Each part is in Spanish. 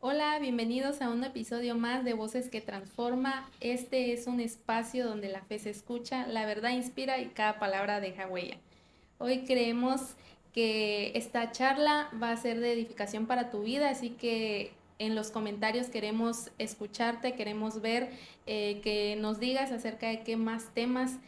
Hola, bienvenidos a un episodio más de Voces que Transforma. Este es un espacio donde la fe se escucha, la verdad inspira y cada palabra deja huella. Hoy creemos que esta charla va a ser de edificación para tu vida, así que en los comentarios queremos escucharte, queremos ver que nos digas acerca de qué más temas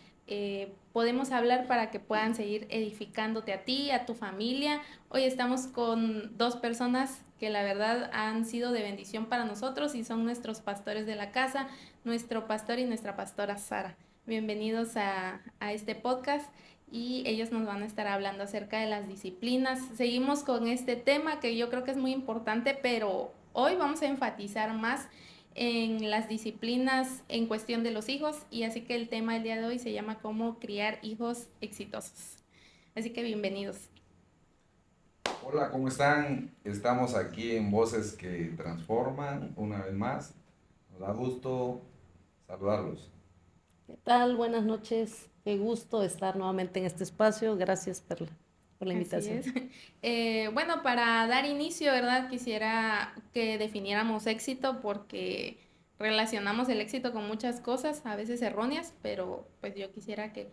podemos hablar para que puedan seguir edificándote a ti, a tu familia. Hoy estamos con dos personas que la verdad han sido de bendición para nosotros y son nuestros pastores de la casa, nuestro pastor y nuestra pastora Sara. Bienvenidos a este podcast y ellos nos van a estar hablando acerca de las disciplinas. Seguimos con este tema que yo creo que es muy importante, pero hoy vamos a enfatizar más en las disciplinas en cuestión de los hijos y así que el tema del día de hoy se llama cómo criar hijos exitosos. Así que bienvenidos. Hola, ¿cómo están? Estamos aquí en Voces que Transforman una vez más. Nos da gusto saludarlos. ¿Qué tal? Buenas noches. Qué gusto estar nuevamente en este espacio. Gracias, Perla, por la Así invitación. es. Bueno, para dar inicio, ¿verdad? Quisiera que definiéramos éxito porque relacionamos el éxito con muchas cosas, a veces erróneas, pero pues yo quisiera que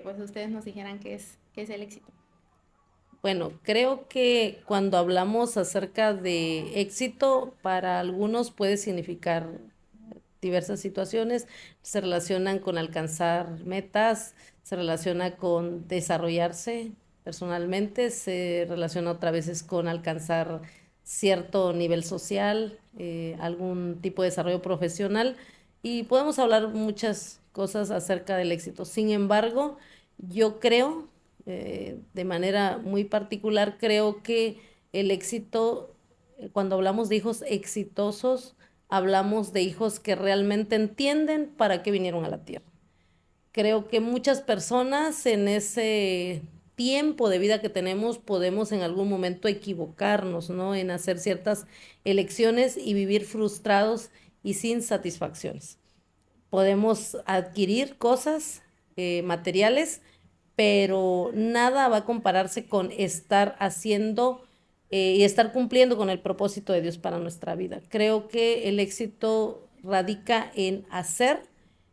pues ustedes nos dijeran qué es el éxito. Bueno, creo que cuando hablamos acerca de éxito, para algunos puede significar diversas situaciones. Se relacionan con alcanzar metas, se relaciona con desarrollarse personalmente, se relaciona otra veces con alcanzar cierto nivel social, algún tipo de desarrollo profesional y podemos hablar muchas cosas acerca del éxito. Sin embargo, yo creo, de manera muy particular, creo que el éxito, cuando hablamos de hijos exitosos, hablamos de hijos que realmente entienden para qué vinieron a la tierra. Creo que muchas personas en ese tiempo de vida que tenemos podemos en algún momento equivocarnos, ¿no? En hacer ciertas elecciones y vivir frustrados y sin satisfacciones. Podemos adquirir cosas materiales, pero nada va a compararse con estar haciendo y estar cumpliendo con el propósito de Dios para nuestra vida. Creo que el éxito radica en hacer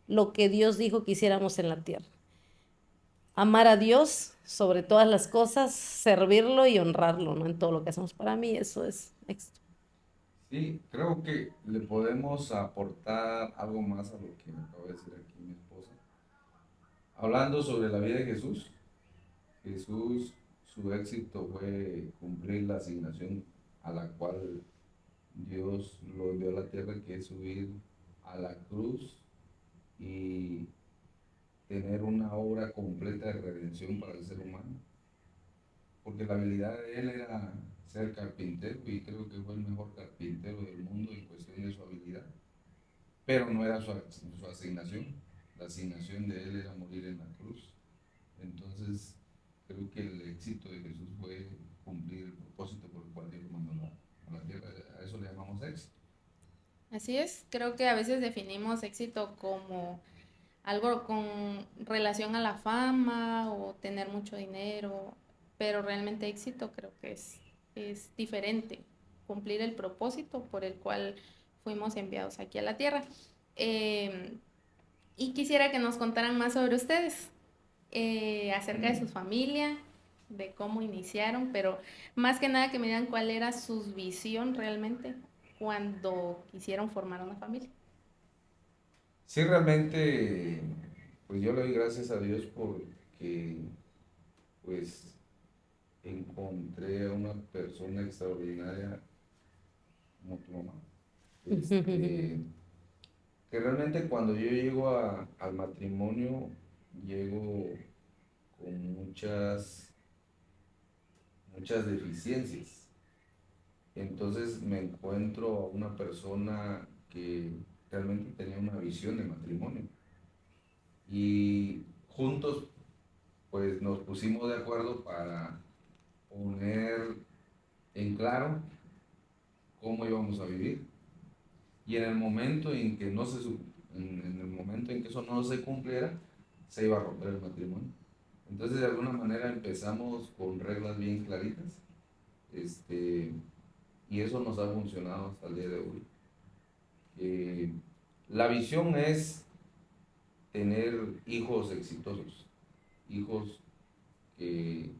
lo que Dios dijo que hiciéramos en la tierra. Amar a Dios sobre todas las cosas, servirlo y honrarlo, ¿no? En todo lo que hacemos. Para mí eso es éxito. Sí, creo que le podemos aportar algo más a lo que me acaba de decir aquí mi esposa. Hablando sobre la vida de Jesús, Jesús, su éxito fue cumplir la asignación a la cual Dios lo envió a la tierra, que es subir a la cruz y tener una obra completa de redención para el ser humano, porque la habilidad de él era ser carpintero y creo que fue el mejor carpintero del mundo en cuestión de su habilidad, pero no era su asignación. La asignación de él era morir en la cruz. Entonces, creo que el éxito de Jesús fue cumplir el propósito por el cual Dios lo mandó a la tierra. A eso le llamamos éxito. Así es, creo que a veces definimos éxito como algo con relación a la fama o tener mucho dinero, pero realmente éxito creo que es diferente, cumplir el propósito por el cual fuimos enviados aquí a la tierra. Eh, y quisiera que nos contaran más sobre ustedes, acerca de su familia, de cómo iniciaron, pero más que nada que me digan cuál era su visión realmente cuando quisieron formar una familia. Sí, realmente, pues yo le doy gracias a Dios porque, pues, encontré a una persona extraordinaria como tu mamá. Este, que realmente cuando yo llego al matrimonio, llego con muchas deficiencias. Entonces me encuentro a una persona que realmente tenía una visión de matrimonio. Y juntos pues nos pusimos de acuerdo para poner en claro cómo íbamos a vivir. Y en el momento en que no se, en el momento en que eso no se cumpliera, se iba a romper el matrimonio. Entonces de alguna manera empezamos con reglas bien claritas. Este, y eso nos ha funcionado hasta el día de hoy. La visión es tener hijos exitosos, hijos que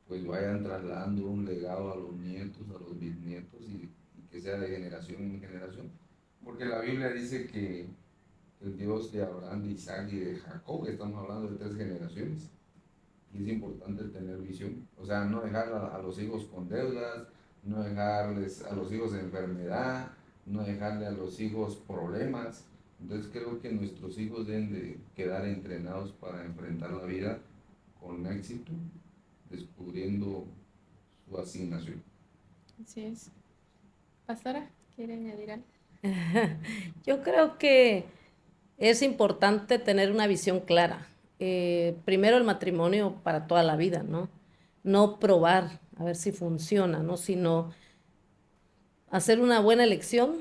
pues vayan trasladando un legado a los nietos, a los bisnietos y que sea de generación en generación. Porque la Biblia dice que el Dios de Abraham, de Isaac y de Jacob, estamos hablando de 3 generaciones. Y es importante tener visión. O sea, no dejar a los hijos con deudas, no dejarles a los hijos enfermedad, no dejarle a los hijos problemas. Entonces creo que nuestros hijos deben de quedar entrenados para enfrentar la vida con éxito, descubriendo su asignación. Así es. Pastora, ¿quiere añadir algo? Yo creo que es importante tener una visión clara. Primero el matrimonio para toda la vida, ¿no? No probar a ver si funciona, ¿no? Sino hacer una buena elección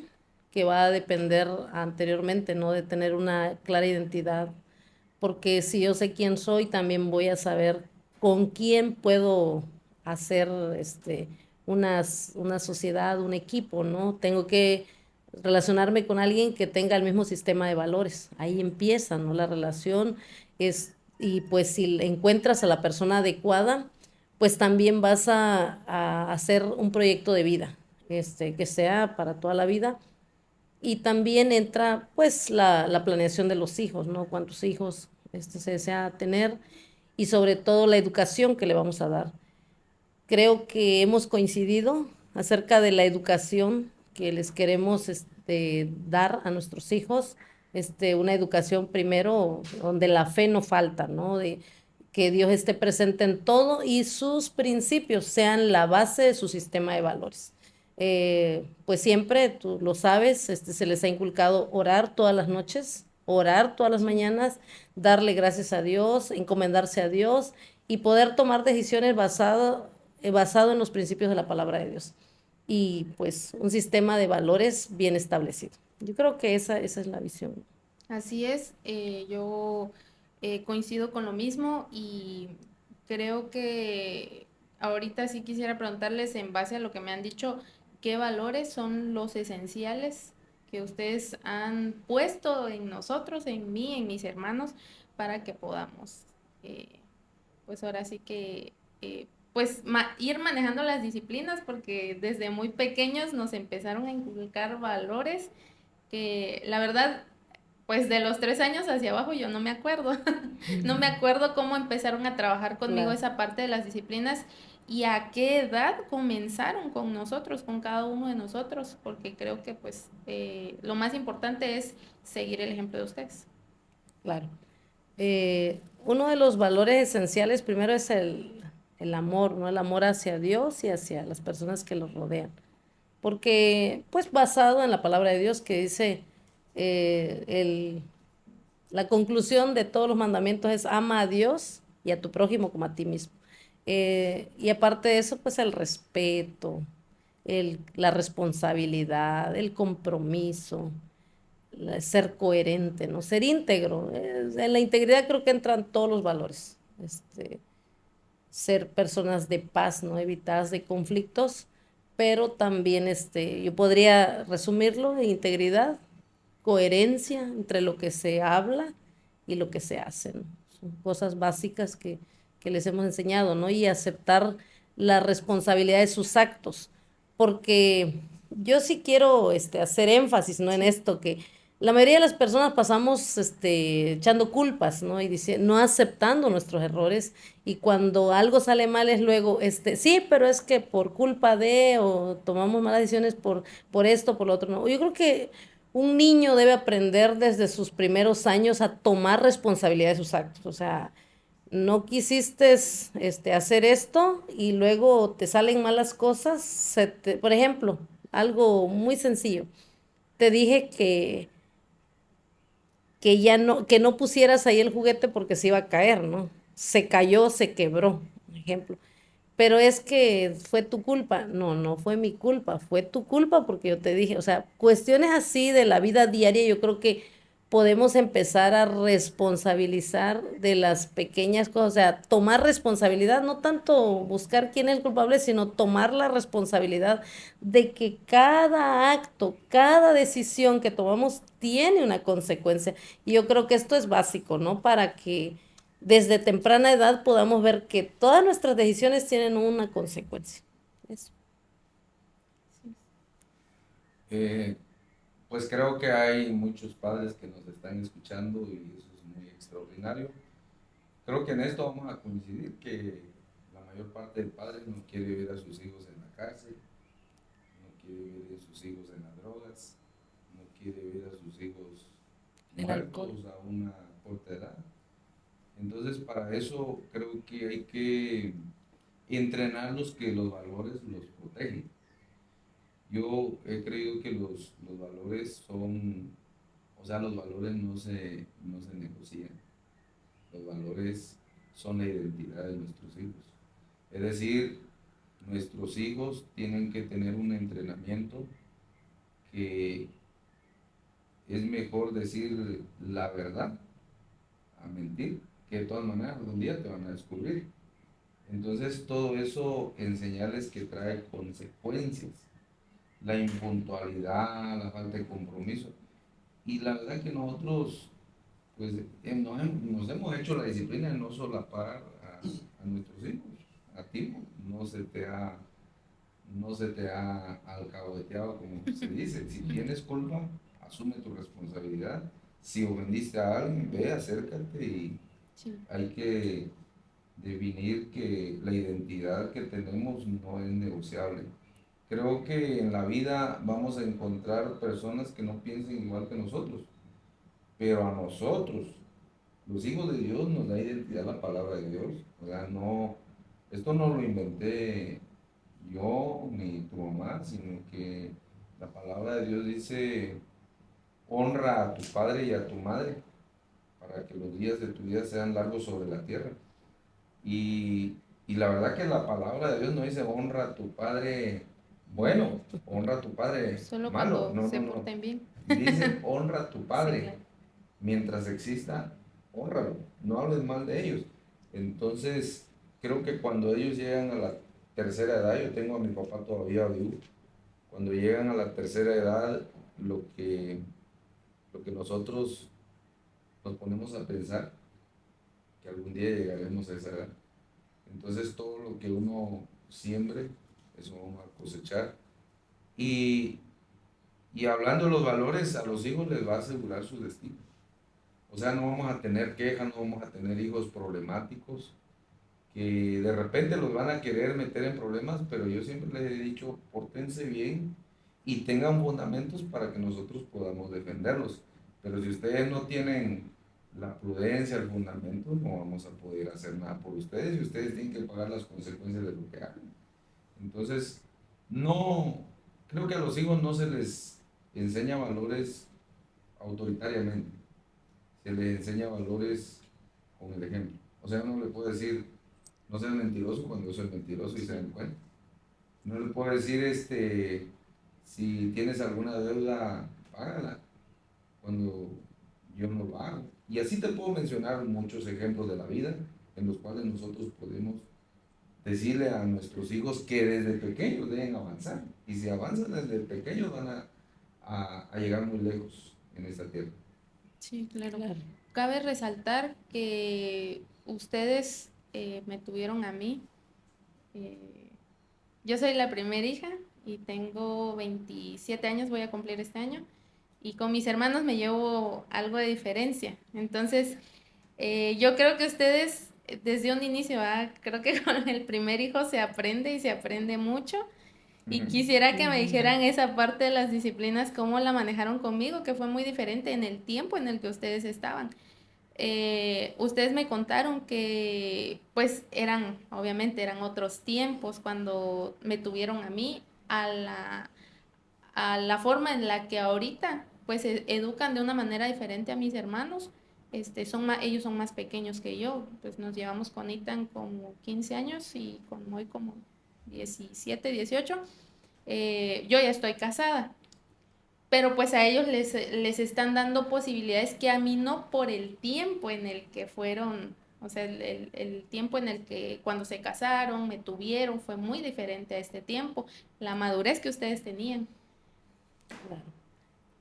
que va a depender anteriormente, ¿no? De tener una clara identidad. Porque si yo sé quién soy, también voy a saber con quién puedo hacer una sociedad, un equipo, ¿no? Tengo que relacionarme con alguien que tenga el mismo sistema de valores. Ahí empieza, ¿no? La relación y pues si encuentras a la persona adecuada, pues también vas a hacer un proyecto de vida, que sea para toda la vida. Y también entra pues la planeación de los hijos, ¿no? Cuántos hijos se desea tener y sobre todo la educación que le vamos a dar. Creo que hemos coincidido acerca de la educación que les queremos dar a nuestros hijos, una educación primero donde la fe no falta, ¿no? De que Dios esté presente en todo y sus principios sean la base de su sistema de valores. Pues siempre, tú lo sabes, se les ha inculcado orar todas las noches, orar todas las mañanas, darle gracias a Dios, encomendarse a Dios y poder tomar decisiones basado en los principios de la palabra de Dios. Y pues un sistema de valores bien establecido. Yo creo que esa es la visión. Así es, yo coincido con lo mismo y creo que ahorita sí quisiera preguntarles en base a lo que me han dicho, ¿qué valores son los esenciales que ustedes han puesto en nosotros, en mí, en mis hermanos, para que podamos, eh, pues ahora sí que, pues ir manejando las disciplinas, porque desde muy pequeños nos empezaron a inculcar valores que la verdad pues de los 3 años hacia abajo yo no me acuerdo. No me acuerdo cómo empezaron a trabajar conmigo Claro. esa parte de las disciplinas y a qué edad comenzaron con nosotros, con cada uno de nosotros, porque creo que pues lo más importante es seguir el ejemplo de ustedes. Claro. Uno de los valores esenciales primero es el amor, ¿no? El amor hacia Dios y hacia las personas que los rodean. Porque, pues, basado en la palabra de Dios que dice, la conclusión de todos los mandamientos es ama a Dios y a tu prójimo como a ti mismo. Y aparte de eso, pues, el respeto, la responsabilidad, el compromiso, ser coherente, ¿no? Ser íntegro. En la integridad creo que entran todos los valores. Ser personas de paz, ¿no? Evitadas de conflictos, pero también yo podría resumirlo en integridad, coherencia entre lo que se habla y lo que se hace, ¿no? Son cosas básicas que les hemos enseñado, ¿no? Y aceptar la responsabilidad de sus actos, porque yo sí quiero hacer énfasis, ¿no? En esto, que la mayoría de las personas pasamos echando culpas, ¿no? No aceptando nuestros errores y cuando algo sale mal es luego, sí, pero es que por culpa de o tomamos malas decisiones por esto, por lo otro, no. Yo creo que un niño debe aprender desde sus primeros años a tomar responsabilidad de sus actos, o sea, no quisiste hacer esto y luego te salen malas cosas, por ejemplo, algo muy sencillo, te dije que no pusieras ahí el juguete porque se iba a caer, ¿no? Se cayó, se quebró, por ejemplo. Pero es que fue tu culpa. No, no fue mi culpa, fue tu culpa porque yo te dije, o sea, cuestiones así de la vida diaria, yo creo que podemos empezar a responsabilizar de las pequeñas cosas, o sea, tomar responsabilidad, no tanto buscar quién es el culpable, sino tomar la responsabilidad de que cada acto, cada decisión que tomamos tiene una consecuencia. Y yo creo que esto es básico, ¿no? Para que desde temprana edad podamos ver que todas nuestras decisiones tienen una consecuencia. Eso. Eh, pues creo que hay muchos padres que nos están escuchando y eso es muy extraordinario. Creo que en esto vamos a coincidir que la mayor parte de padres no quiere ver a sus hijos en la cárcel, no quiere ver a sus hijos en las drogas, no quiere ver a sus hijos El alcohol. muertos a una corta edad. Entonces, para eso creo que hay que entrenarlos que los valores los protegen. Yo he creído que los valores son, o sea, los valores no se negocian. Los valores son la identidad de nuestros hijos. Es decir, nuestros hijos tienen que tener un entrenamiento que es mejor decir la verdad a mentir, que de todas maneras algún día te van a descubrir. Entonces todo eso enseñarles que trae consecuencias, la impuntualidad, la falta de compromiso. Y la verdad que nosotros pues nos hemos hecho la disciplina de no solapar a nuestros hijos. A ti no se te ha alcahueteado, como se dice. Si tienes culpa, asume tu responsabilidad. Si ofendiste a alguien, ve, acércate y Sí. hay que definir que la identidad que tenemos no es negociable. Creo que en la vida vamos a encontrar personas que no piensen igual que nosotros, pero a nosotros, los hijos de Dios, nos da identidad la palabra de Dios. O sea, no, esto no lo inventé yo ni tu mamá, sino que la palabra de Dios dice, honra a tu padre y a tu madre para que los días de tu vida sean largos sobre la tierra. Y, y la verdad que la palabra de Dios no dice honra a tu padre bueno, honra a tu padre Solo malo. cuando No, se no, no. porten bien. Dice honra a tu Sí, padre. claro. Mientras exista, honralo. No hables mal de ellos. Entonces, creo que cuando ellos llegan a la tercera edad, yo tengo a mi papá todavía vivo, cuando llegan a la tercera edad, lo que nosotros nos ponemos a pensar, que algún día llegaremos a esa edad. Entonces todo lo que uno siembre, eso vamos a cosechar. Y, y hablando de los valores, a los hijos les va a asegurar su destino. O sea, no vamos a tener quejas, no vamos a tener hijos problemáticos, que de repente los van a querer meter en problemas, pero yo siempre les he dicho, pórtense bien y tengan fundamentos para que nosotros podamos defenderlos. Pero si ustedes no tienen la prudencia, el fundamento, no vamos a poder hacer nada por ustedes y ustedes tienen que pagar las consecuencias de lo que hagan. Entonces, no, creo que a los hijos no se les enseña valores autoritariamente, se les enseña valores con el ejemplo. O sea, uno le puede decir, no seas mentiroso cuando yo soy mentiroso y se den cuenta. No le puedo decir, si tienes alguna deuda, págala cuando yo no lo hago. Y así te puedo mencionar muchos ejemplos de la vida en los cuales nosotros podemos decirle a nuestros hijos que desde pequeños deben avanzar. Y si avanzan desde pequeños van a llegar muy lejos en esta tierra. Sí, claro. Claro. Cabe resaltar que ustedes me tuvieron a mí. eh, yo soy la primera hija y tengo 27 años, voy a cumplir este año. Y con mis hermanos me llevo algo de diferencia. Entonces, yo creo que ustedes desde un inicio, creo que con el primer hijo se aprende y se aprende mucho. Y quisiera que me dijeran esa parte de las disciplinas, cómo la manejaron conmigo, que fue muy diferente en el tiempo en el que ustedes estaban. Ustedes me contaron que pues obviamente eran otros tiempos cuando me tuvieron a mí, a la forma en la que ahorita pues educan de una manera diferente a mis hermanos. Ellos son más pequeños que yo, pues nos llevamos con Ethan como 15 años y con Moy como 17, 18. Yo ya estoy casada, pero pues a ellos les están dando posibilidades que a mí no, por el tiempo en el que fueron, o sea, el tiempo en el que cuando se casaron, me tuvieron, fue muy diferente a este tiempo, la madurez que ustedes tenían. Claro.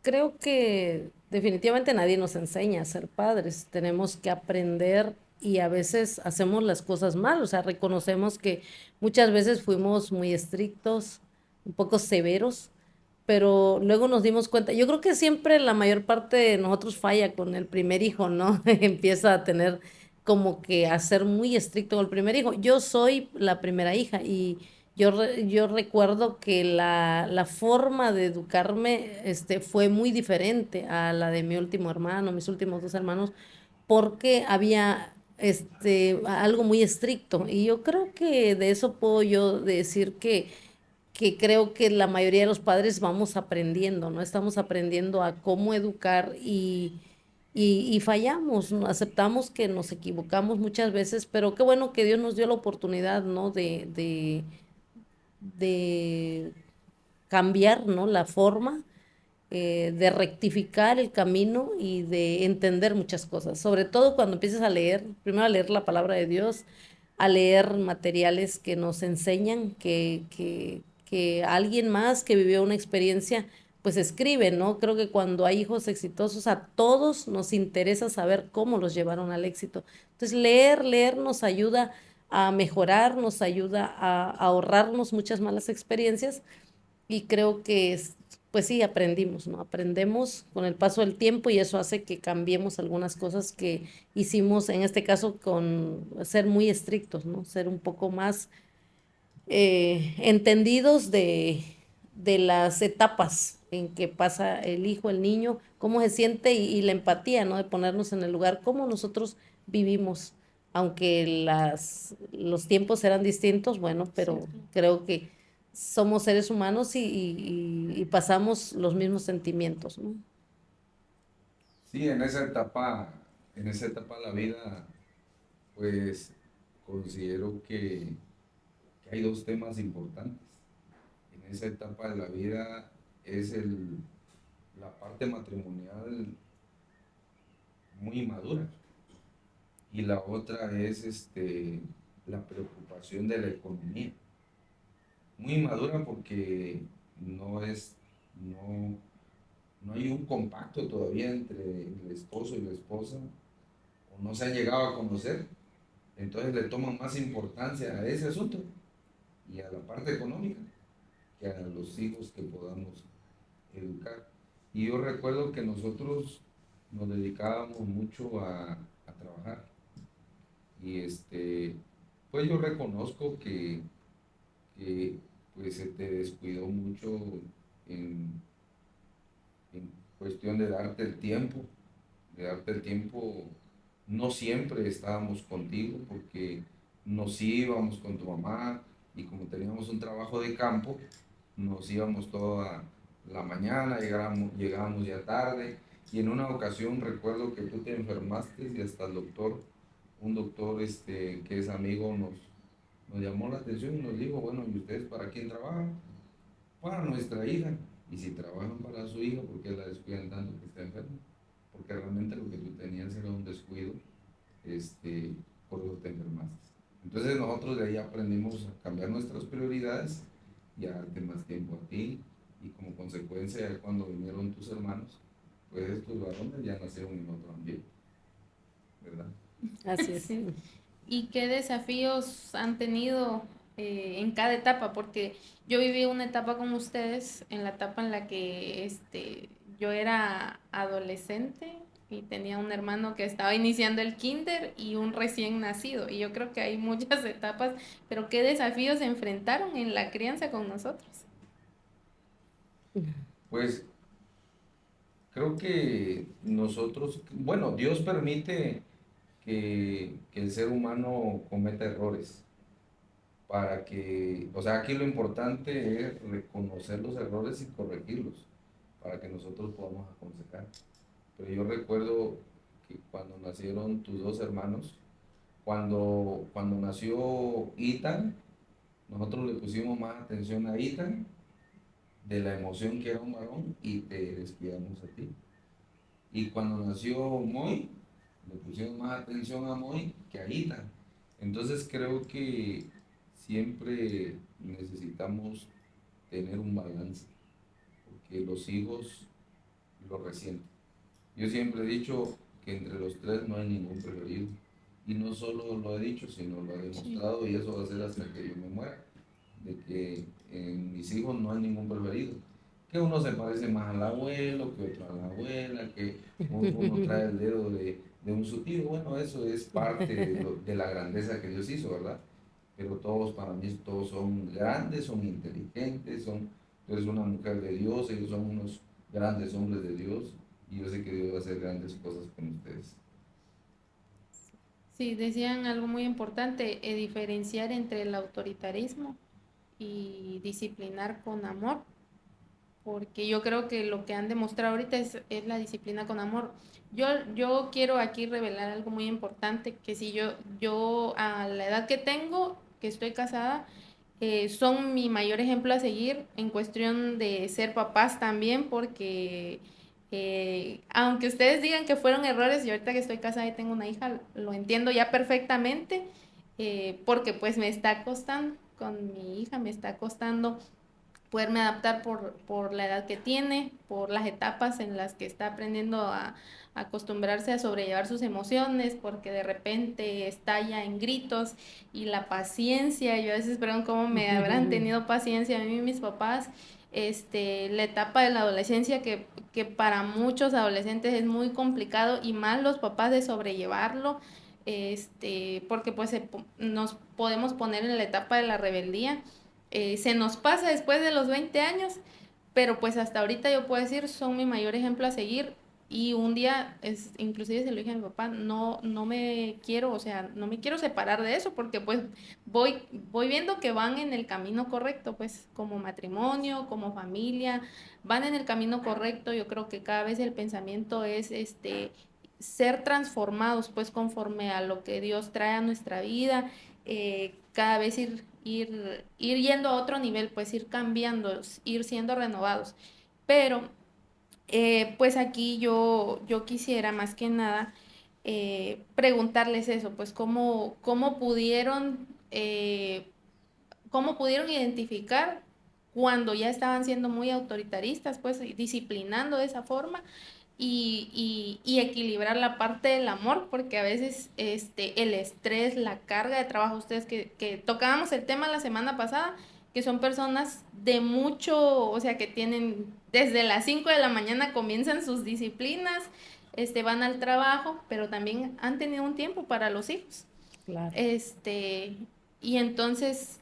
Creo que definitivamente nadie nos enseña a ser padres. Tenemos que aprender y a veces hacemos las cosas mal. O sea, reconocemos que muchas veces fuimos muy estrictos, un poco severos, pero luego nos dimos cuenta. Yo creo que siempre la mayor parte de nosotros falla con el primer hijo, ¿no? Empieza a tener como que a ser muy estricto con el primer hijo. Yo soy la primera hija y yo recuerdo que la forma de educarme fue muy diferente a la de mi último hermano, mis últimos dos hermanos, porque había algo muy estricto. Y yo creo que de eso puedo yo decir que creo que la mayoría de los padres vamos aprendiendo, ¿no? Estamos aprendiendo a cómo educar y fallamos, ¿no? Aceptamos que nos equivocamos muchas veces, pero qué bueno que Dios nos dio la oportunidad, ¿no? De cambiar, ¿no? La forma, de rectificar el camino y de entender muchas cosas, sobre todo cuando empiezas a leer, primero a leer la palabra de Dios, a leer materiales que nos enseñan que alguien más que vivió una experiencia, pues escribe, ¿no? Creo que cuando hay hijos exitosos, a todos nos interesa saber cómo los llevaron al éxito. Entonces, leer nos ayuda a mejorar, nos ayuda a ahorrarnos muchas malas experiencias y creo que pues sí, aprendimos, ¿no? Aprendemos con el paso del tiempo y eso hace que cambiemos algunas cosas que hicimos, en este caso, con ser muy estrictos, ¿no? Ser un poco más entendidos de las etapas en que pasa el hijo, el niño, cómo se siente y la empatía, ¿no? De ponernos en el lugar, cómo nosotros vivimos, aunque los tiempos eran distintos, bueno, Sí, pero creo que somos seres humanos y pasamos los mismos sentimientos, ¿no? Sí, en esa etapa de la vida, pues considero que hay dos temas importantes. En esa etapa de la vida es la parte matrimonial muy inmadura y la otra es la preocupación de la economía. Muy inmadura porque no, no hay un compacto todavía entre el esposo y la esposa, o no se han llegado a conocer, entonces le toman más importancia a ese asunto y a la parte económica que a los hijos que podamos educar. Y yo recuerdo que nosotros nos dedicábamos mucho a trabajar y pues yo reconozco que pues se te descuidó mucho en, en cuestión de darte el tiempo, no siempre estábamos contigo porque nos íbamos con tu mamá y como teníamos un trabajo de campo, nos íbamos toda la mañana, llegábamos ya tarde y en una ocasión recuerdo que tú te enfermaste y hasta el doctor, un doctor que es amigo nos llamó la atención y nos dijo, bueno, ¿y ustedes para quién trabajan? Para nuestra hija. Y si trabajan para su hija, ¿por qué la descuidan tanto que está enferma? Porque realmente lo que tú tenías era un descuido, por eso te enfermaste. Entonces nosotros de ahí aprendimos a cambiar nuestras prioridades y a darte más tiempo a ti. Y como consecuencia, cuando vinieron tus hermanos, pues estos varones ya nacieron en otro ambiente, ¿verdad? Así es. sí. ¿Y qué desafíos han tenido en cada etapa? Porque yo viví una etapa con ustedes, en la etapa en la que yo era adolescente y tenía un hermano que estaba iniciando el kinder y un recién nacido. Y yo creo que hay muchas etapas, pero ¿qué desafíos se enfrentaron en la crianza con nosotros? Pues creo que nosotros, bueno, Dios permite que el ser humano cometa errores para que, o sea, aquí lo importante es reconocer los errores y corregirlos para que nosotros podamos aconsejar. Pero yo recuerdo que cuando nacieron tus dos hermanos, cuando nació Ethan, nosotros le pusimos más atención a Ethan de la emoción que era un varón y te descuidamos a ti. Y cuando nació Moy, le pusimos más atención a Moy que a Ita. Entonces creo que siempre necesitamos tener un balance, porque los hijos lo resienten. Yo siempre he dicho que entre los tres no hay ningún preferido. Y no solo lo he dicho, sino lo he demostrado, y eso va a ser hasta que yo me muera, de que en mis hijos no hay ningún preferido. Que uno se parece más al abuelo, que otro a la abuela, que uno trae el dedo de un su tío. Bueno, eso es parte de la grandeza que Dios hizo, ¿verdad? Pero todos, para mí, todos son grandes, son inteligentes, tú eres una mujer de Dios, ellos son unos grandes hombres de Dios, y yo sé que Dios va a hacer grandes cosas con ustedes. Sí, decían algo muy importante, diferenciar entre el autoritarismo y disciplinar con amor, porque yo creo que lo que han demostrado ahorita es la disciplina con amor. Yo quiero aquí revelar algo muy importante, que si yo a la edad que tengo, que estoy casada, son mi mayor ejemplo a seguir en cuestión de ser papás también, porque aunque ustedes digan que fueron errores, yo ahorita que estoy casada y tengo una hija, lo entiendo ya perfectamente, porque pues me está costando, con mi hija me está costando poderme adaptar por la edad que tiene, por las etapas en las que está aprendiendo a acostumbrarse a sobrellevar sus emociones, porque de repente estalla en gritos y la paciencia, yo a veces pregunto cómo me habrán tenido paciencia a mí y mis papás, la etapa de la adolescencia que para muchos adolescentes es muy complicado y más los papás de sobrellevarlo, porque pues nos podemos poner en la etapa de la rebeldía, se nos pasa después de los 20 años, pero pues hasta ahorita yo puedo decir, son mi mayor ejemplo a seguir. Y un día, inclusive se lo dije a mi papá, no me quiero, o sea, no me quiero separar de eso, porque pues voy viendo que van en el camino correcto, pues como matrimonio, como familia, van en el camino correcto. Yo creo que cada vez el pensamiento es ser transformados, pues conforme a lo que Dios trae a nuestra vida, cada vez ir yendo a otro nivel, pues ir cambiando, ir siendo renovados. Pero pues aquí yo quisiera más que nada preguntarles eso, pues cómo pudieron identificar cuando ya estaban siendo muy autoritaristas, pues disciplinando de esa forma y equilibrar la parte del amor, porque a veces el estrés, la carga de trabajo, ustedes que tocábamos el tema la semana pasada, que son personas de mucho, o sea, que tienen desde las 5 de la mañana comienzan sus disciplinas, van al trabajo, pero también han tenido un tiempo para los hijos. Claro. Y entonces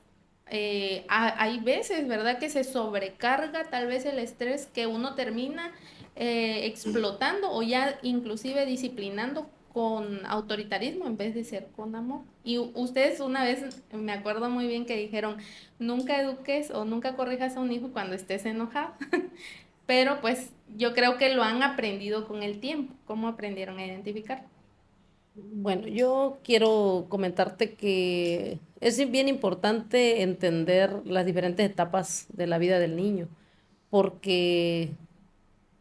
hay veces, ¿verdad? Que se sobrecarga tal vez el estrés que uno termina explotando o ya inclusive disciplinando con autoritarismo en vez de ser con amor. Y ustedes una vez, me acuerdo muy bien que dijeron, nunca eduques o nunca corrijas a un hijo cuando estés enojado, pero pues yo creo que lo han aprendido con el tiempo. ¿Cómo aprendieron a identificar? Bueno, yo quiero comentarte que es bien importante entender las diferentes etapas de la vida del niño, porque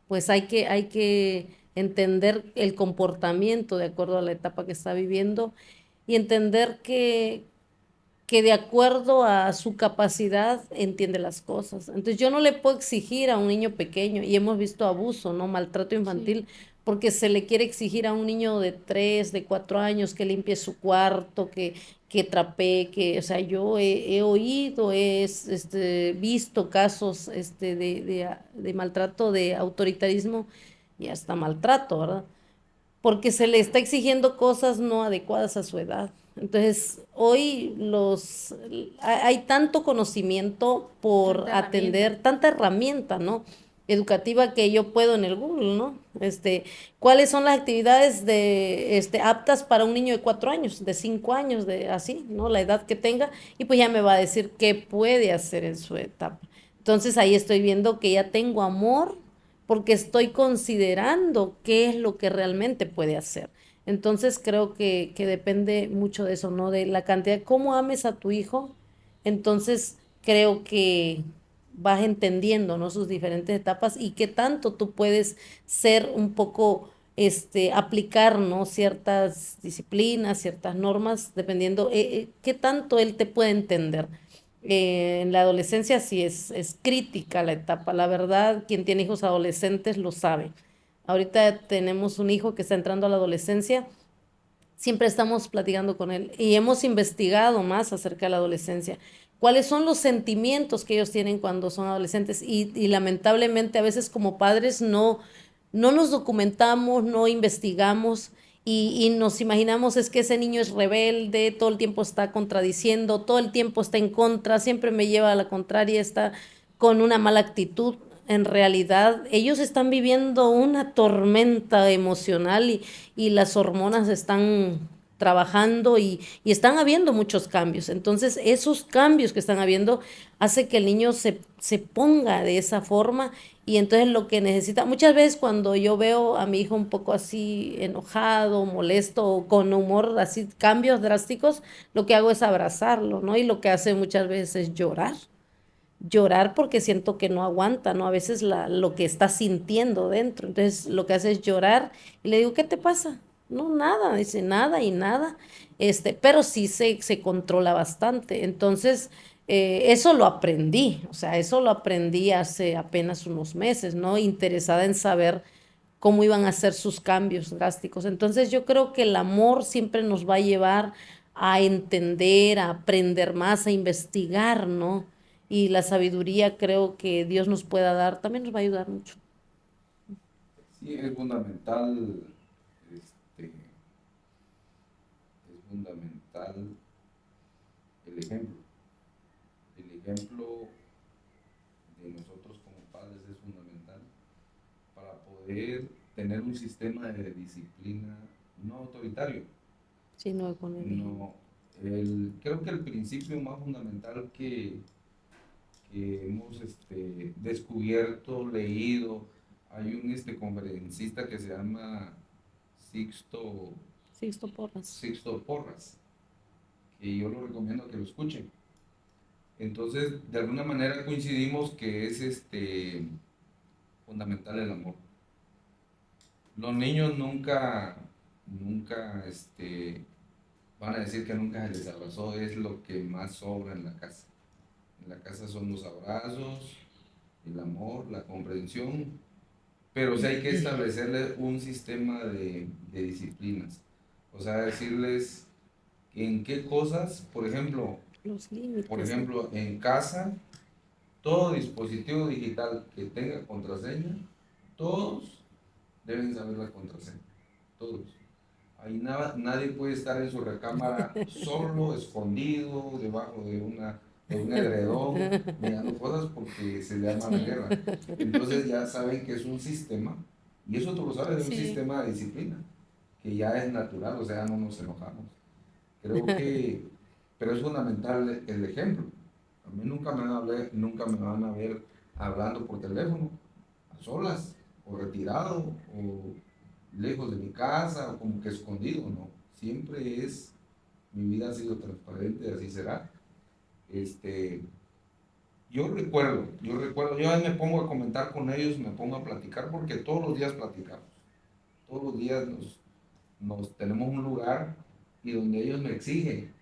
pues hay que entender el comportamiento de acuerdo a la etapa que está viviendo y entender que de acuerdo a su capacidad entiende las cosas. Entonces yo no le puedo exigir a un niño pequeño, y hemos visto abuso, ¿no? Maltrato infantil, Sí. porque se le quiere exigir a un niño de 3, de 4 años que limpie su cuarto, que trapee, o sea, yo he oído, visto casos de maltrato, de autoritarismo y hasta maltrato, ¿verdad? Porque se le está exigiendo cosas no adecuadas a su edad. Entonces, hoy hay tanto conocimiento por Tanta herramienta. atender, tanta herramienta, ¿no? Educativa que yo puedo en el Google, ¿no? ¿Cuáles son las actividades aptas para un niño de 4 años, de 5 años, de así, ¿no? La edad que tenga, y pues ya me va a decir qué puede hacer en su etapa. Entonces ahí estoy viendo que ya tengo amor porque estoy considerando qué es lo que realmente puede hacer. Entonces creo que depende mucho de eso, ¿no? De la cantidad, cómo ames a tu hijo. Entonces creo que vas entendiendo, ¿no? Sus diferentes etapas y qué tanto tú puedes ser un poco, aplicar, ¿no? Ciertas disciplinas, ciertas normas, dependiendo qué tanto él te puede entender. En la adolescencia sí es crítica la etapa, la verdad, quien tiene hijos adolescentes lo sabe. Ahorita tenemos un hijo que está entrando a la adolescencia, siempre estamos platicando con él y hemos investigado más acerca de la adolescencia. ¿Cuáles son los sentimientos que ellos tienen cuando son adolescentes? Y lamentablemente a veces como padres no nos documentamos, no investigamos y nos imaginamos es que ese niño es rebelde, todo el tiempo está contradiciendo, todo el tiempo está en contra, siempre me lleva a la contraria, está con una mala actitud. En realidad, ellos están viviendo una tormenta emocional y las hormonas están trabajando y están habiendo muchos cambios. Entonces, esos cambios que están habiendo hace que el niño se ponga de esa forma y entonces lo que necesita, muchas veces cuando yo veo a mi hijo un poco así enojado, molesto o con humor, así cambios drásticos, lo que hago es abrazarlo, ¿no? Y lo que hace muchas veces es llorar porque siento que no aguanta, ¿no? A veces lo que está sintiendo dentro. Entonces lo que hace es llorar y le digo, ¿qué te pasa? No, nada, dice nada y nada, pero sí se controla bastante. Entonces, eso lo aprendí, o sea, eso lo aprendí hace apenas unos meses, ¿no? Interesada en saber cómo iban a ser sus cambios drásticos. Entonces, yo creo que el amor siempre nos va a llevar a entender, a aprender más, a investigar, ¿no? Y la sabiduría creo que Dios nos pueda dar, también nos va a ayudar mucho. Sí, es fundamental, es fundamental el ejemplo. El ejemplo de nosotros como padres es fundamental para poder tener un sistema de disciplina no autoritario. Sí, no, con el... No, creo que el principio más fundamental que hemos descubierto, leído, hay un conferencista que se llama Sixto, Sixto Porras. Sixto Porras, que yo lo recomiendo que lo escuchen. Entonces, de alguna manera coincidimos que es fundamental el amor. Los niños nunca van a decir que nunca se les abrazó, es lo que más sobra en la casa. En la casa son los abrazos, el amor, la comprensión, pero sí hay que establecerles un sistema de disciplinas. O sea, decirles en qué cosas, por ejemplo, Los límites. en casa, todo dispositivo digital que tenga contraseña, todos deben saber la contraseña, todos. Ahí nadie puede estar en su recámara solo, escondido, debajo de un edredón, mirando cosas porque se le arma la guerra. Entonces ya saben que es un sistema, y eso tú lo sabes, es un Sí. sistema de disciplina, que ya es natural, o sea, no nos enojamos. Creo que, pero es fundamental el ejemplo. A mí nunca me van a ver hablando por teléfono, a solas, o retirado, o lejos de mi casa, o como que escondido, no. Siempre mi vida ha sido transparente, así será. Yo ahí me pongo a comentar con ellos, me pongo a platicar, porque todos los días platicamos. Todos los días nos tenemos un lugar y donde ellos me exigen.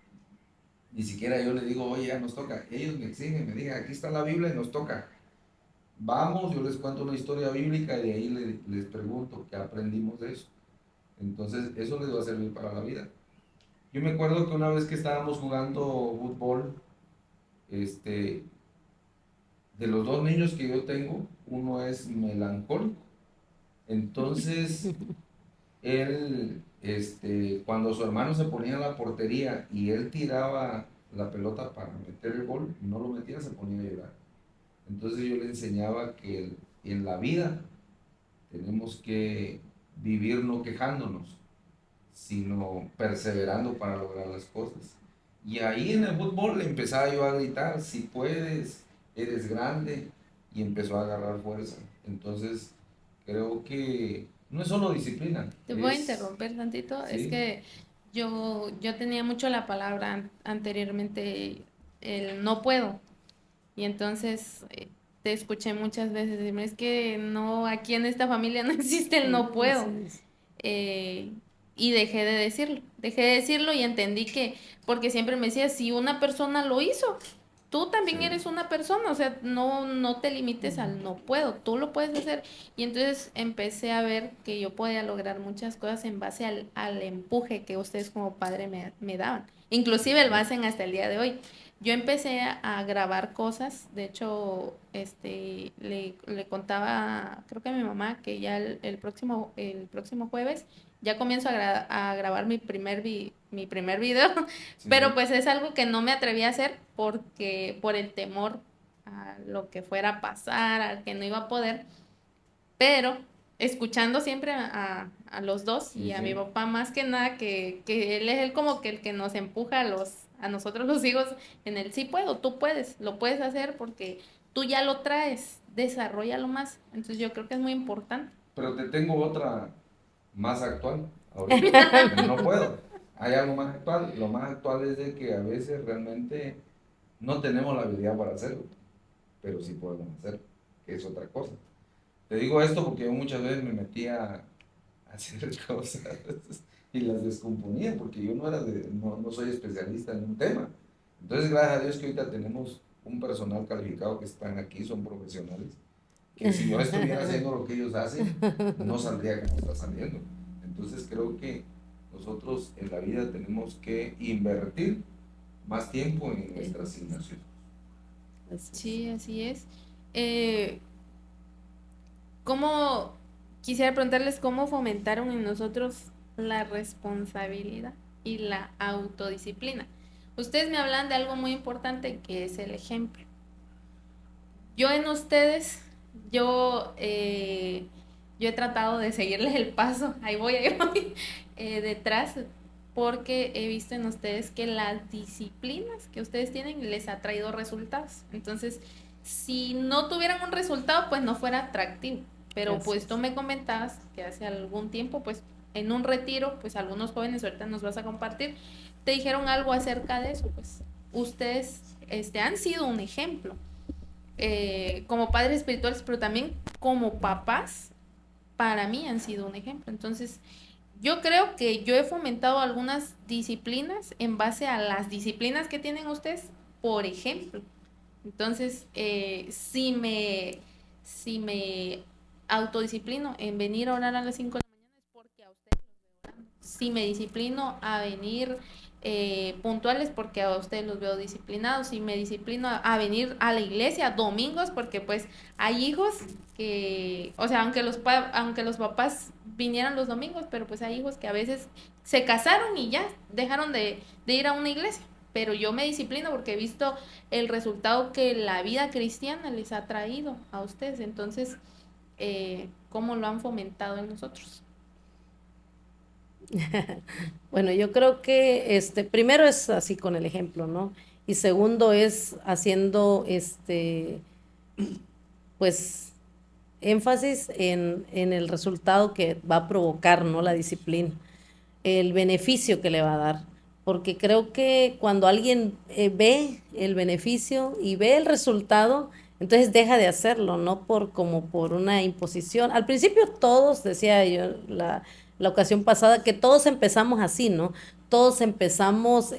Ni siquiera yo les digo, oye, ya nos toca. Ellos me exigen, me dicen, aquí está la Biblia y nos toca. Vamos, yo les cuento una historia bíblica y de ahí les pregunto qué aprendimos de eso. Entonces, eso les va a servir para la vida. Yo me acuerdo que una vez que estábamos jugando fútbol, de los dos niños que yo tengo, uno es melancólico. Entonces, él, cuando su hermano se ponía en la portería y él tiraba la pelota para meter el gol, no lo metía, se ponía a llorar. Entonces yo le enseñaba que en la vida tenemos que vivir no quejándonos, sino perseverando para lograr las cosas. Y ahí en el fútbol le empezaba yo a gritar, si puedes, eres grande, y empezó a agarrar fuerza. Entonces, creo que no es solo disciplina. Te voy a interrumpir tantito, Sí. es que yo tenía mucho la palabra anteriormente, el no puedo, y entonces te escuché muchas veces decirme, es que no, aquí en esta familia no existe el no puedo. Así es. Eh, y dejé de decirlo y entendí que, porque siempre me decía, si una persona lo hizo, tú también Sí. eres una persona, o sea, no te limites al no puedo, tú lo puedes hacer. Y entonces empecé a ver que yo podía lograr muchas cosas en base al empuje que ustedes como padre me daban. Inclusive lo hacen hasta el día de hoy. Yo empecé a grabar cosas, de hecho, le contaba, creo que a mi mamá, que ya el próximo jueves ya comienzo a grabar mi primer video, Sí, pero sí. pues es algo que no me atreví a hacer porque por el temor a lo que fuera a pasar, a que no iba a poder, pero escuchando siempre a los dos Sí, y a mi sí. papá más que nada, que él es el como que el que nos empuja a nosotros los hijos en el sí puedo, tú puedes, lo puedes hacer porque tú ya lo traes, desarrollalo más. Entonces yo creo que es muy importante. Pero te tengo otra más actual ahorita, el no puedo. Hay algo más actual. Lo más actual es de que a veces realmente no tenemos la habilidad para hacerlo, pero sí podemos hacerlo, que es otra cosa. Te digo esto porque yo muchas veces me metía a hacer cosas y las descomponía porque yo no soy especialista en un tema. Entonces, gracias a Dios que ahorita tenemos un personal calificado que están aquí, son profesionales, que si yo estuviera haciendo lo que ellos hacen, no saldría como está saliendo. Entonces, creo que nosotros en la vida tenemos que invertir más tiempo en nuestra asignación. Así es. Sí, así es. Eh, ¿Cómo, quisiera preguntarles cómo fomentaron en nosotros la responsabilidad y la autodisciplina? Ustedes me hablan de algo muy importante que es el ejemplo. Yo en ustedes, yo, eh, yo he tratado de seguirles el paso, ahí voy, detrás, porque he visto en ustedes que las disciplinas que ustedes tienen les ha traído resultados. Entonces, si no tuvieran un resultado, pues no fuera atractivo. Pero Así pues tú es. me comentabas que hace algún tiempo, pues en un retiro, pues algunos jóvenes, ahorita nos vas a compartir, te dijeron algo acerca de eso, pues ustedes han sido un ejemplo como padres espirituales, pero también como papás, para mí han sido un ejemplo. Entonces, yo creo que yo he fomentado algunas disciplinas en base a las disciplinas que tienen ustedes, por ejemplo. Entonces, si me autodisciplino en venir a orar a las 5 de la mañana es porque a ustedes los veo orando. Si me disciplino a venir puntuales porque a ustedes los veo disciplinados. Si me disciplino a venir a la iglesia domingos porque pues hay hijos que, o sea, aunque los papás vinieran los domingos, pero pues hay hijos que a veces se casaron y ya dejaron de ir a una iglesia. Pero yo me disciplino porque he visto el resultado que la vida cristiana les ha traído a ustedes. Entonces, ¿cómo lo han fomentado en nosotros? Bueno, yo creo que primero es así con el ejemplo, ¿no? Y segundo es haciendo pues énfasis en el resultado que va a provocar, ¿no? La disciplina, el beneficio que le va a dar. Porque creo que cuando alguien ve el beneficio y ve el resultado, entonces deja de hacerlo, no como por una imposición. Al principio todos, decía yo la ocasión pasada, que todos empezamos así, ¿no? Todos empezamos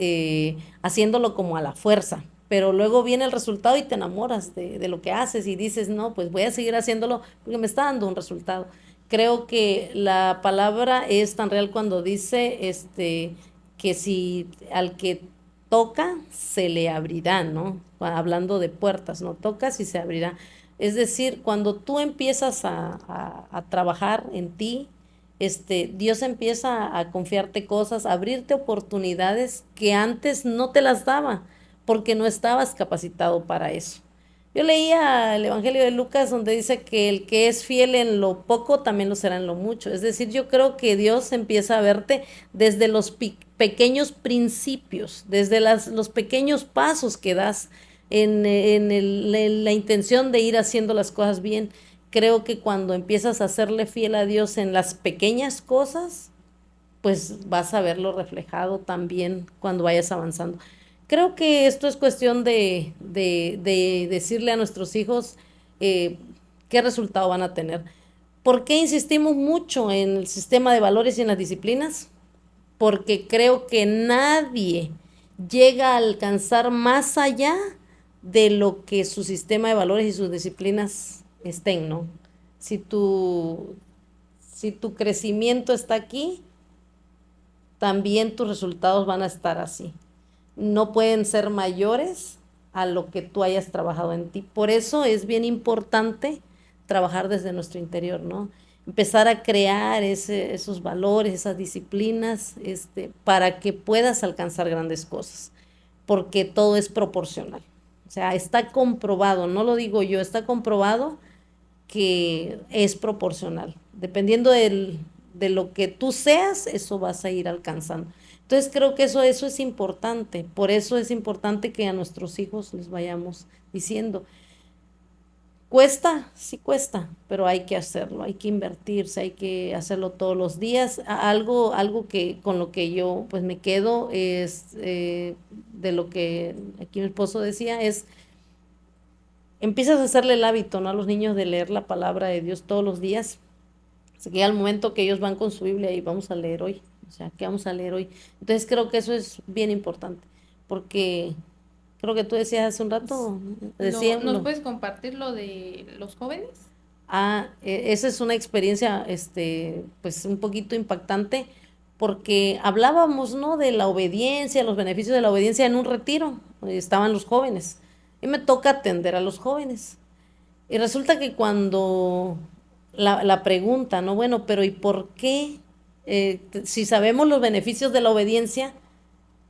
haciéndolo como a la fuerza, pero luego viene el resultado y te enamoras de lo que haces y dices, no, pues voy a seguir haciéndolo porque me está dando un resultado. Creo que la palabra es tan real cuando dice que si al que toca, se le abrirá, ¿no? Hablando de puertas, ¿no? Tocas y se abrirá. Es decir, cuando tú empiezas a trabajar en ti, Dios empieza a confiarte cosas, a abrirte oportunidades que antes no te las daba, porque no estabas capacitado para eso. Yo leía el Evangelio de Lucas donde dice que el que es fiel en lo poco también lo será en lo mucho. Es decir, yo creo que Dios empieza a verte desde los pequeños principios, desde los pequeños pasos que das en la intención de ir haciendo las cosas bien. Creo que cuando empiezas a serle fiel a Dios en las pequeñas cosas, pues vas a verlo reflejado también cuando vayas avanzando. Creo que esto es cuestión de decirle a nuestros hijos, ¿qué resultado van a tener? ¿Por qué insistimos mucho en el sistema de valores y en las disciplinas? Porque creo que nadie llega a alcanzar más allá de lo que su sistema de valores y sus disciplinas estén, ¿no? Si tu, si tu crecimiento está aquí, también tus resultados van a estar así. No pueden ser mayores a lo que tú hayas trabajado en ti. Por eso es bien importante trabajar desde nuestro interior, ¿no? Empezar a crear esos valores, esas disciplinas, para que puedas alcanzar grandes cosas, porque todo es proporcional. O sea, está comprobado, no lo digo yo, está comprobado que es proporcional. Dependiendo de lo que tú seas, eso vas a ir alcanzando. Entonces creo que eso es importante. Por eso es importante que a nuestros hijos les vayamos diciendo, cuesta, sí cuesta, pero hay que hacerlo, hay que invertirse, hay que hacerlo todos los días. Algo que con lo que yo pues me quedo es de lo que aquí mi esposo decía, es empiezas a hacerle el hábito, ¿no?, a los niños de leer la palabra de Dios todos los días. Así que llega el momento que ellos van con su Biblia y vamos a leer hoy. O sea, ¿qué vamos a leer hoy? Entonces creo que eso es bien importante, porque creo que tú decías hace un rato, No, ¿nos decían, puedes compartir lo de los jóvenes? esa es una experiencia, pues un poquito impactante, porque hablábamos, ¿no?, de la obediencia, los beneficios de la obediencia en un retiro. Estaban los jóvenes y me toca atender a los jóvenes. Y resulta que cuando la pregunta, ¿no? Bueno, pero ¿y por qué? Si sabemos los beneficios de la obediencia,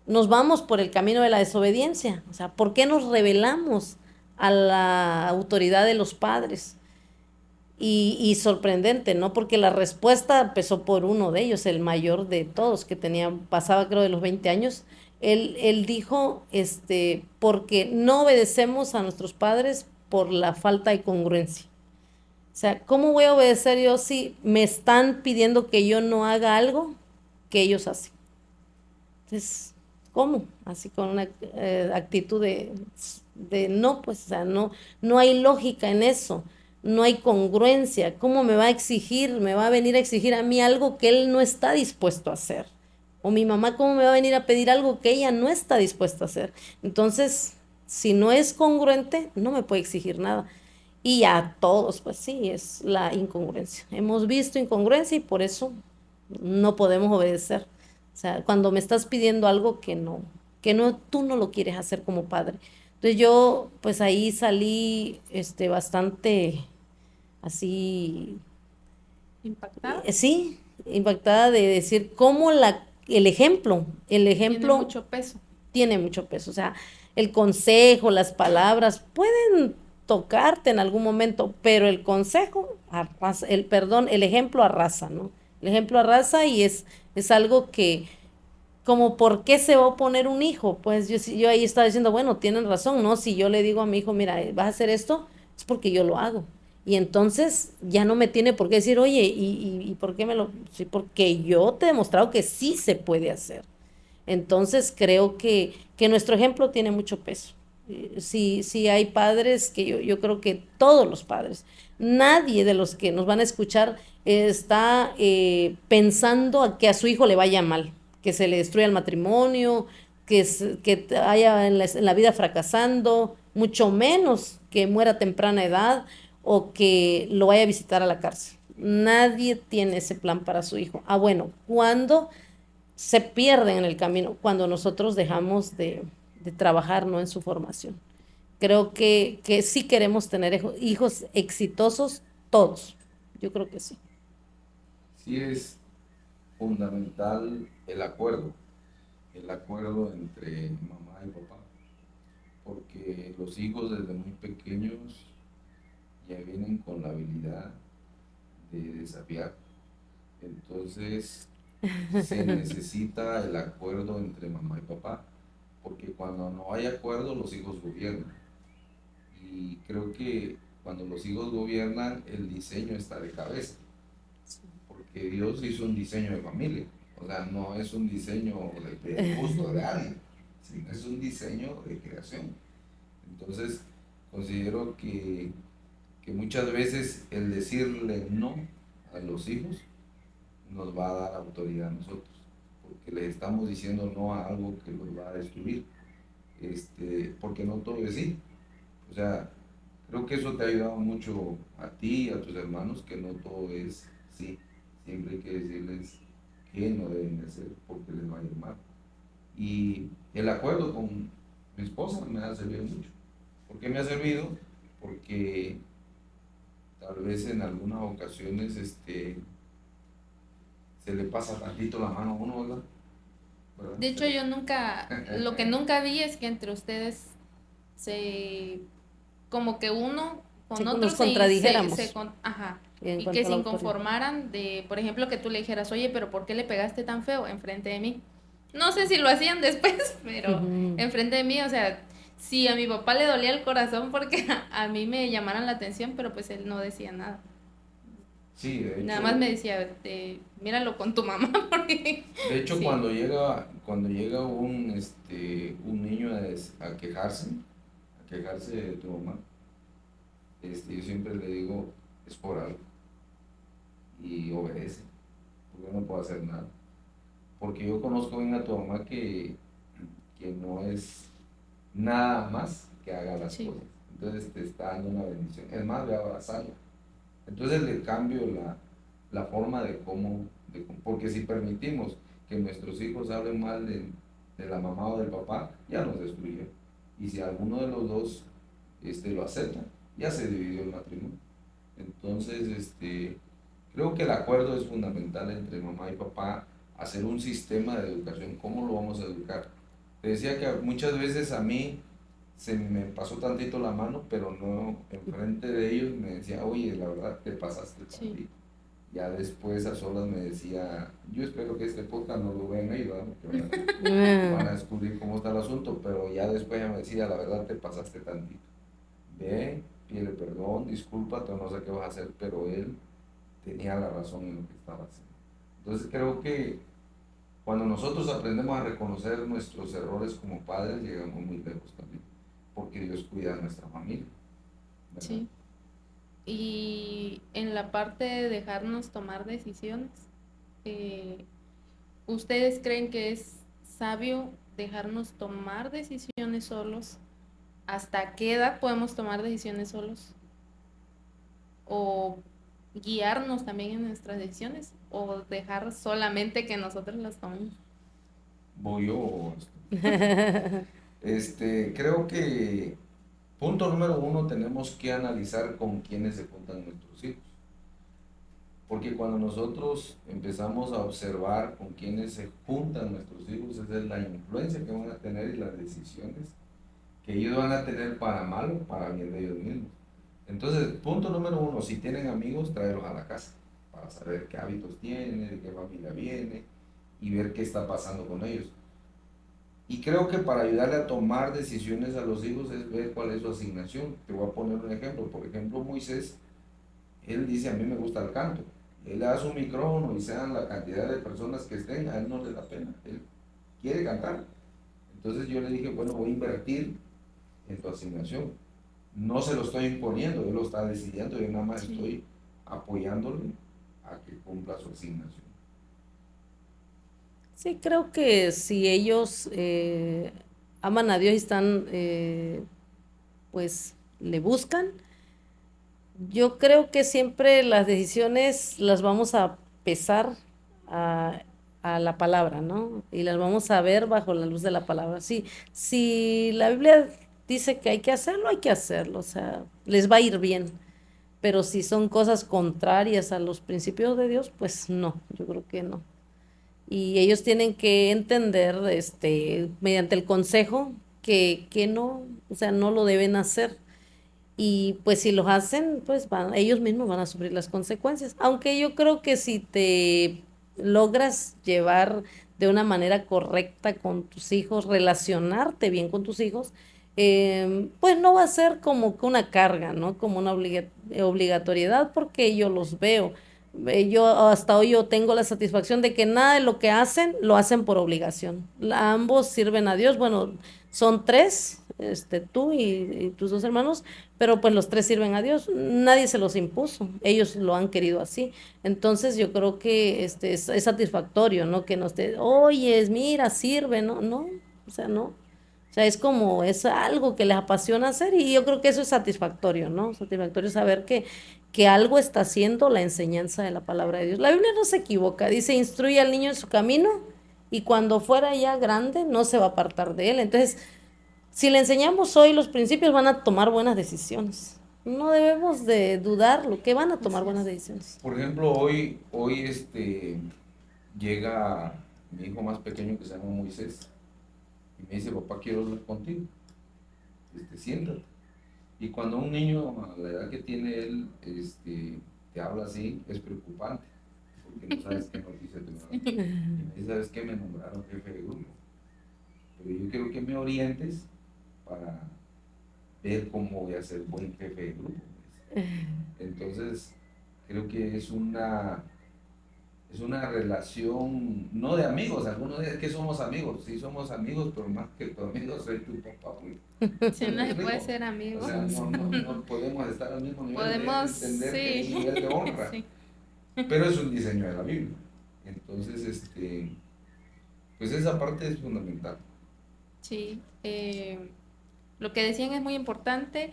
nos vamos por el camino de la desobediencia. O sea, ¿por qué nos rebelamos a la autoridad de los padres? Y sorprendente, ¿no? Porque la respuesta empezó por uno de ellos, el mayor de todos, que pasaba creo de los 20 años. Él dijo, porque no obedecemos a nuestros padres por la falta de congruencia. O sea, ¿cómo voy a obedecer yo si me están pidiendo que yo no haga algo que ellos hacen? Entonces, ¿cómo? Así con una actitud de no, pues, o sea, no hay lógica en eso, no hay congruencia. ¿Cómo me va a exigir, me va a venir a exigir a mí algo que él no está dispuesto a hacer? O mi mamá, ¿cómo me va a venir a pedir algo que ella no está dispuesta a hacer? Entonces, si no es congruente, no me puede exigir nada. Y a todos, pues sí, es la incongruencia. Hemos visto incongruencia y por eso no podemos obedecer. O sea, cuando me estás pidiendo algo que no, tú no lo quieres hacer como padre. Entonces yo, pues ahí salí, bastante así, ¿Impactada? sí, impactada de decir cómo el Tiene ejemplo mucho peso. tiene mucho peso. O sea, el consejo, las palabras pueden tocarte en algún momento, pero el consejo arrasa, el ejemplo arrasa, ¿no? El ejemplo arrasa y es algo que, como, ¿por qué se va a oponer un hijo? Pues yo ahí estaba diciendo, bueno, tienen razón, ¿no? Si yo le digo a mi hijo, mira, vas a hacer esto, es porque yo lo hago. Y entonces ya no me tiene por qué decir, oye, ¿y por qué me lo...? Sí, porque yo te he demostrado que sí se puede hacer. Entonces creo que nuestro ejemplo tiene mucho peso. Sí hay padres que yo creo que todos los padres, nadie de los que nos van a escuchar está pensando a que a su hijo le vaya mal, que se le destruya el matrimonio, que haya en la vida fracasando, mucho menos que muera a temprana edad o que lo vaya a visitar a la cárcel. Nadie tiene ese plan para su hijo. Bueno, cuando se pierden en el camino cuando nosotros dejamos de trabajar, ¿no?, en su formación. Creo que sí queremos tener hijos exitosos todos. Yo creo que sí. Sí es fundamental el acuerdo entre mamá y papá, porque los hijos desde muy pequeños ya vienen con la habilidad de desafiar. Entonces, se necesita el acuerdo entre mamá y papá, porque cuando no hay acuerdo los hijos gobiernan. Y creo que cuando los hijos gobiernan el diseño está de cabeza, porque Dios hizo un diseño de familia, o sea, no es un diseño de gusto de alguien, sino es un diseño de creación. Entonces, considero que que muchas veces el decirle no a los hijos nos va a dar autoridad a nosotros, porque les estamos diciendo no a algo que los va a destruir, porque no todo es sí. O sea, creo que eso te ha ayudado mucho a ti y a tus hermanos, que no todo es sí. Siempre hay que decirles que no deben de hacer porque les va a ir mal. Y el acuerdo con mi esposa me ha servido mucho. ¿Por qué me ha servido? Porque tal vez en algunas ocasiones se le pasa tantito la mano a uno, ¿verdad? De hecho, yo nunca, lo que nunca vi es que entre ustedes como que uno con Sí, otro nos contradijéramos ajá, en y cuanto que a la se autoridad. inconformaran de, por ejemplo, que tú le dijeras, oye, pero ¿por qué le pegaste tan feo enfrente de mí? No sé si lo hacían después, pero Ujú. enfrente de mí, o sea, sí, a mi papá le dolía el corazón porque a mí me llamaran la atención, pero pues él no decía nada. Sí, Nada más me decía, míralo con tu mamá, porque de hecho sí, cuando llega un niño a quejarse de tu mamá, yo siempre le digo, es por algo, y obedece, porque yo no puedo hacer nada. Porque yo conozco bien a tu mamá que no es nada más que haga las sí, cosas. Entonces te está dando una bendición. Es más, voy a abrazarla. Entonces le cambio la forma de porque si permitimos que nuestros hijos hablen mal de la mamá o del papá, ya nos destruyó. Y si alguno de los dos lo acepta, ya se dividió el matrimonio. Entonces, creo que el acuerdo es fundamental entre mamá y papá, hacer un sistema de educación. ¿Cómo lo vamos a educar? Te decía que muchas veces a mí se me pasó tantito la mano, pero no enfrente de ellos me decía, oye, la verdad te pasaste sí. tantito. Ya después a solas me decía, yo espero que este podcast no lo vean ellos, ¿verdad? Porque van a descubrir cómo está el asunto, pero ya después ella me decía, la verdad te pasaste tantito. Ve, pide perdón, discúlpate, no sé qué vas a hacer, pero él tenía la razón en lo que estaba haciendo. Entonces creo que cuando nosotros aprendemos a reconocer nuestros errores como padres, llegamos muy lejos también, porque Dios cuida a nuestra familia, ¿verdad? Sí. Y en la parte de dejarnos tomar decisiones, eh, ¿ustedes creen que es sabio dejarnos tomar decisiones solos? ¿Hasta qué edad podemos tomar decisiones solos? ¿O guiarnos también en nuestras decisiones? ¿O dejar solamente que nosotros las tomemos? Voy yo. Creo que punto número uno, tenemos que analizar con quiénes se juntan nuestros hijos. Porque cuando nosotros empezamos a observar con quiénes se juntan nuestros hijos, esa es la influencia que van a tener y las decisiones que ellos van a tener para mal o para bien de ellos mismos. Entonces, punto número uno, si tienen amigos, tráelos a la casa para saber qué hábitos tienen, de qué familia viene y ver qué está pasando con ellos. Y creo que para ayudarle a tomar decisiones a los hijos es ver cuál es su asignación. Te voy a poner un ejemplo. Por ejemplo, Moisés, él dice, a mí me gusta el canto. Él le da su micrófono y sean la cantidad de personas que estén, a él no le da pena. Él quiere cantar. Entonces yo le dije, bueno, voy a invertir en tu asignación. No se lo estoy imponiendo, él lo está decidiendo, yo nada más Sí. estoy apoyándole a que cumpla su asignación. Sí, creo que si ellos aman a Dios y están, pues, le buscan, yo creo que siempre las decisiones las vamos a pesar a, a la palabra, ¿no? Y las vamos a ver bajo la luz de la palabra. Sí, si la Biblia dice que hay que hacerlo, o sea, les va a ir bien. Pero si son cosas contrarias a los principios de Dios, pues no, yo creo que no. Y ellos tienen que entender, mediante el consejo, que no, o sea, no lo deben hacer. Y pues si lo hacen, pues ellos mismos van a sufrir las consecuencias. Aunque yo creo que si te logras llevar de una manera correcta con tus hijos, relacionarte bien con tus hijos, pues no va a ser como que una carga, ¿no? Como una obligatoriedad, porque yo los veo. Yo hasta hoy yo tengo la satisfacción de que nada de lo que hacen lo hacen por obligación. Ambos sirven a Dios. Bueno, son tres, tú y tus dos hermanos, pero pues los tres sirven a Dios, nadie se los impuso, ellos lo han querido así. Entonces yo creo que es satisfactorio, ¿no? Que nos te, oyes, mira, sirve, ¿no? No, o sea, no. O sea, es como, es algo que les apasiona hacer y yo creo que eso es satisfactorio, ¿no? Satisfactorio saber que algo está haciendo la enseñanza de la palabra de Dios. La Biblia no se equivoca, dice, instruye al niño en su camino y cuando fuera ya grande no se va a apartar de él. Entonces, si le enseñamos hoy los principios, van a tomar buenas decisiones. No debemos de dudar lo que van a tomar Así buenas es. decisiones. Por ejemplo, hoy llega mi hijo más pequeño que se llama Moisés y me dice, papá, quiero hablar contigo, siéntate. Y cuando un niño a la edad que tiene él te habla así, es preocupante, porque no sabes qué noticia te va a dar. Y me dice, ¿sabes qué? Me nombraron jefe de grupo, pero yo quiero que me orientes para ver cómo voy a ser buen jefe de grupo. Entonces, creo que es una relación, no de amigos, algunos dicen que somos amigos, sí somos amigos, pero más que tu amigo soy tu papá. Si no se puede ser O amigo. sea, no podemos estar al mismo nivel de Podemos, entender que es un sí. nivel de honra, Sí. pero es un diseño de la Biblia. Entonces, pues esa parte es fundamental. Sí. Lo que decían es muy importante.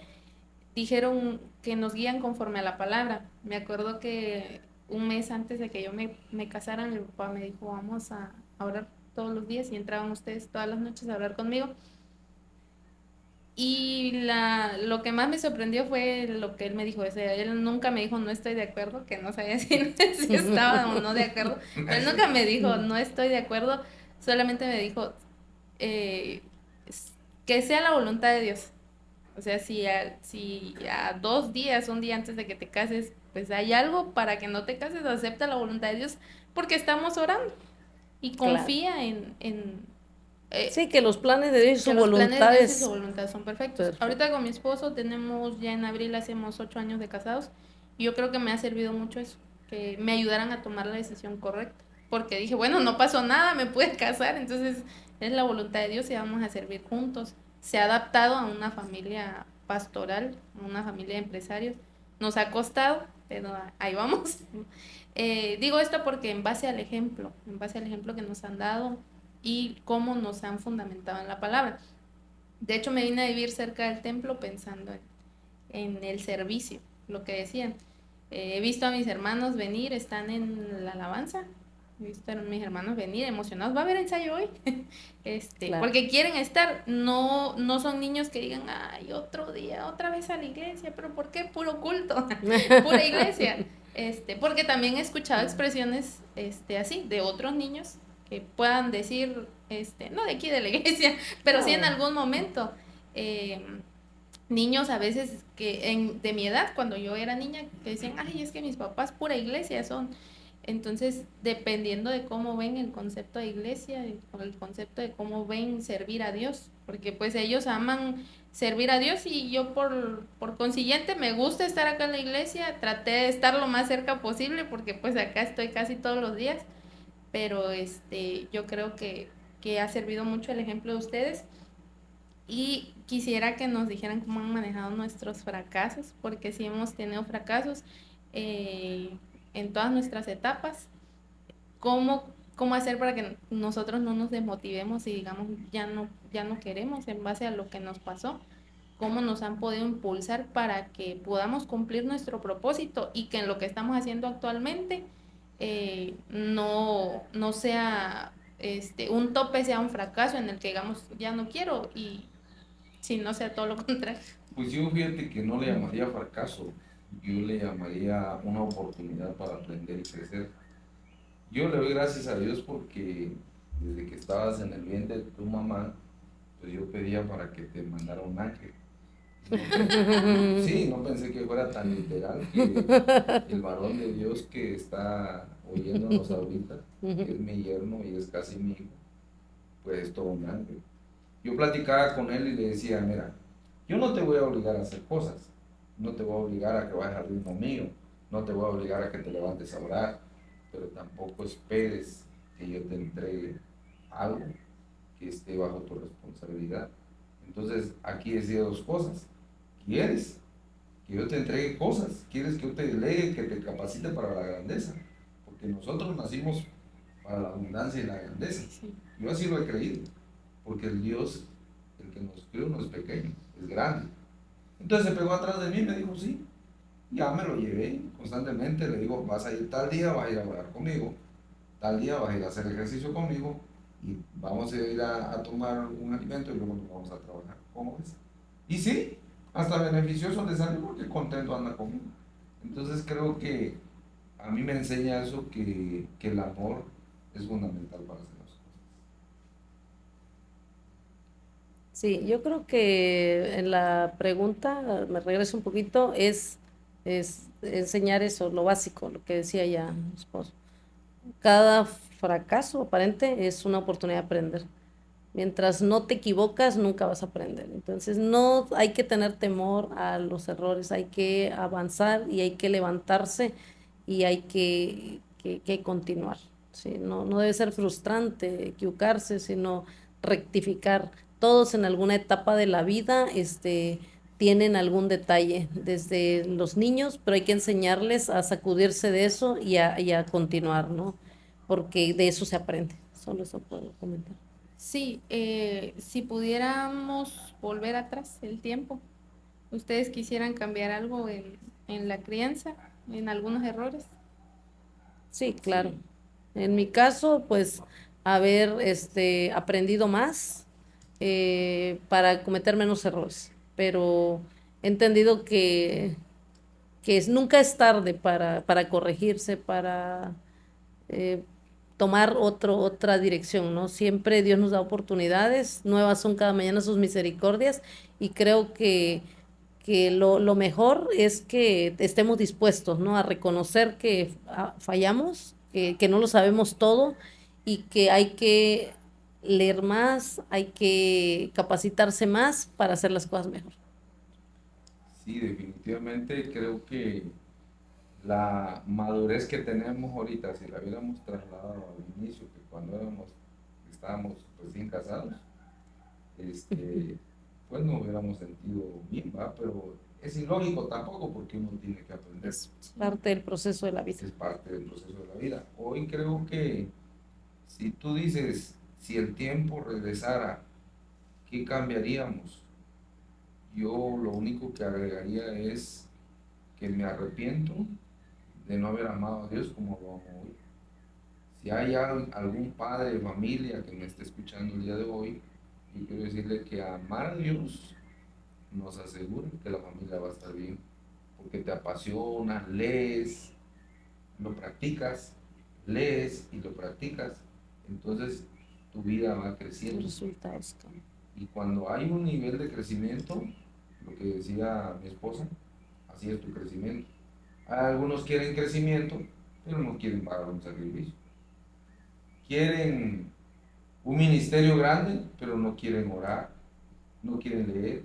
Dijeron que nos guían conforme a la palabra. Me acuerdo que un mes antes de que yo me casara, mi papá me dijo, vamos a orar todos los días y entraban ustedes todas las noches a hablar conmigo. Y lo que más me sorprendió fue lo que él me dijo. O sea, él nunca me dijo no estoy de acuerdo, que no sabía si estaba o no de acuerdo. Pero él nunca me dijo no estoy de acuerdo, solamente me dijo eh, que sea la voluntad de Dios. O sea, si a 2 días, un día antes de que te cases, pues hay algo para que no te cases, acepta la voluntad de Dios, porque estamos orando y Claro. confía en Sí, que los planes de Dios y que su los planes de voluntad Dios y su es voluntad son perfectos. perfecta. Ahorita con mi esposo tenemos, ya en abril hacemos 8 años de casados, y yo creo que me ha servido mucho eso, que me ayudaran a tomar la decisión correcta, porque dije, bueno, no pasó nada, me pude casar, entonces es la voluntad de Dios y vamos a servir juntos. Se ha adaptado a una familia pastoral, a una familia de empresarios. Nos ha costado, pero ahí vamos. Digo esto porque en base al ejemplo que nos han dado y cómo nos han fundamentado en la palabra. De hecho, me vine a vivir cerca del templo pensando en el servicio, lo que decían. He visto a mis hermanos venir, están en la alabanza. He visto a mis hermanos venir emocionados. Va a haber ensayo hoy. Claro. Porque quieren estar. No, no son niños que digan, ay, otro día, otra vez a la iglesia. Pero ¿por qué? Puro culto, pura iglesia. Porque también he escuchado expresiones así de otros niños que puedan decir, no de aquí de la iglesia, pero sí en No. algún momento. eh, Niños a veces de mi edad, cuando yo era niña, que decían, ay, es que mis papás pura iglesia son. Entonces, dependiendo de cómo ven el concepto de iglesia, el concepto de cómo ven servir a Dios, porque pues ellos aman servir a Dios y yo por consiguiente me gusta estar acá en la iglesia, traté de estar lo más cerca posible porque pues acá estoy casi todos los días, pero yo creo que ha servido mucho el ejemplo de ustedes y quisiera que nos dijeran cómo han manejado nuestros fracasos, porque sí hemos tenido fracasos eh, en todas nuestras etapas. ¿Cómo hacer para que nosotros no nos desmotivemos y digamos ya no queremos en base a lo que nos pasó? ¿Cómo nos han podido impulsar para que podamos cumplir nuestro propósito y que en lo que estamos haciendo actualmente no sea un tope, sea un fracaso en el que digamos ya no quiero y si no sea todo lo contrario? Pues yo fíjate que no le llamaría fracaso, yo le llamaría una oportunidad para aprender y crecer. Yo le doy gracias a Dios porque desde que estabas en el vientre de tu mamá, pues yo pedía para que te mandara un ángel. Sí, no pensé que fuera tan literal que el varón de Dios que está oyéndonos ahorita, que es mi yerno y es casi mi hijo, pues es todo un ángel. Yo platicaba con él y le decía, mira, yo no te voy a obligar a hacer cosas, no te voy a obligar a que vayas al ritmo mío, no te voy a obligar a que te levantes a orar, pero tampoco esperes que yo te entregue algo que esté bajo tu responsabilidad. Entonces, aquí decía dos cosas. ¿Quieres que yo te entregue cosas? ¿Quieres que yo te delegue, que te capacite para la grandeza? Porque nosotros nacimos para la abundancia y la grandeza. Sí. Yo así lo he creído, porque el Dios, el que nos creó, no es pequeño, es grande. Entonces se pegó atrás de mí y me dijo, sí, ya me lo llevé constantemente. Le digo, vas a ir tal día, vas a ir a orar conmigo, tal día vas a ir a hacer ejercicio conmigo y vamos a ir a tomar un alimento y luego nos vamos a trabajar. ¿Cómo ves? Y sí, hasta beneficioso le sale porque contento anda conmigo. Entonces creo que a mí me enseña eso, que el amor es fundamental para hacer las cosas. Sí, yo creo que en la pregunta, me regreso un poquito, es enseñar eso, lo básico, lo que decía ya mi esposo. Cada fracaso aparente es una oportunidad de aprender. Mientras no te equivocas, nunca vas a aprender. Entonces, no hay que tener temor a los errores, hay que avanzar y hay que levantarse y hay que continuar. ¿Sí? No, no debe ser frustrante equivocarse, sino rectificar. Todos en alguna etapa de la vida, tienen algún detalle, desde los niños, pero hay que enseñarles a sacudirse de eso y a continuar, ¿no? Porque de eso se aprende. Solo eso puedo comentar. Sí, si pudiéramos volver atrás el tiempo, ¿ustedes quisieran cambiar algo en la crianza, en algunos errores? Sí, claro. Sí, En mi caso, pues haber aprendido más para cometer menos errores, pero he entendido que nunca es tarde para corregirse, para eh, tomar otra dirección, ¿no? Siempre Dios nos da oportunidades, nuevas son cada mañana sus misericordias y creo que lo mejor es que estemos dispuestos, ¿no? A reconocer que fallamos, que no lo sabemos todo y que hay que leer más, hay que capacitarse más para hacer las cosas mejor. sí, definitivamente creo que la madurez que tenemos ahorita, si la hubiéramos trasladado al inicio, que cuando estábamos recién casados, pues no hubiéramos sentido bien, ¿va? Pero es ilógico tampoco porque uno tiene que aprender. Es parte del proceso de la vida. Es parte del proceso de la vida. Hoy creo que si tú dices, si el tiempo regresara, ¿qué cambiaríamos? Yo lo único que agregaría es que me arrepiento de no haber amado a Dios como lo amo hoy. Si hay algún padre de familia que me esté escuchando el día de hoy, yo quiero decirle que amar a Dios nos asegura que la familia va a estar bien, porque te apasiona, lees, lo practicas, lees y lo practicas, entonces tu vida va Los creciendo. resultados cambian. Y cuando hay un nivel de crecimiento, lo que decía mi esposa, así es tu crecimiento. Algunos quieren crecimiento, pero no quieren pagar un sacrificio. Quieren un ministerio grande, pero no quieren orar, no quieren leer.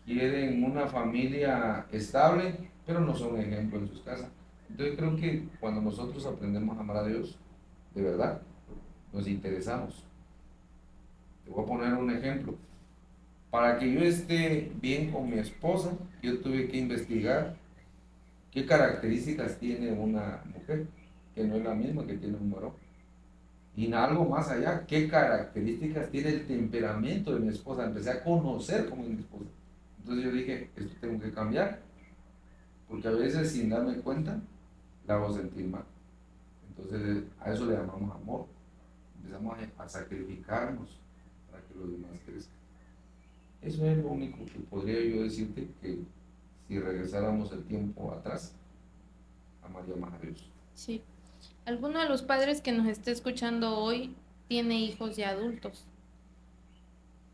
Quieren una familia estable, pero no son ejemplo en sus casas. Entonces creo que cuando nosotros aprendemos a amar a Dios, de verdad, nos interesamos. Te voy a poner un ejemplo. Para que yo esté bien con mi esposa, yo tuve que investigar qué características tiene una mujer, que no es la misma que tiene un varón. Y algo más allá, qué características tiene el temperamento de mi esposa. Empecé a conocer cómo es mi esposa. Entonces yo dije, esto tengo que cambiar, porque a veces sin darme cuenta, la hago sentir mal. Entonces a eso le llamamos amor. Empezamos a sacrificarnos para que los demás crezcan. Eso es lo único que podría yo decirte, que si regresáramos el tiempo atrás, amaría más a Dios. Sí. ¿Alguno de los padres que nos esté escuchando hoy tiene hijos ya adultos?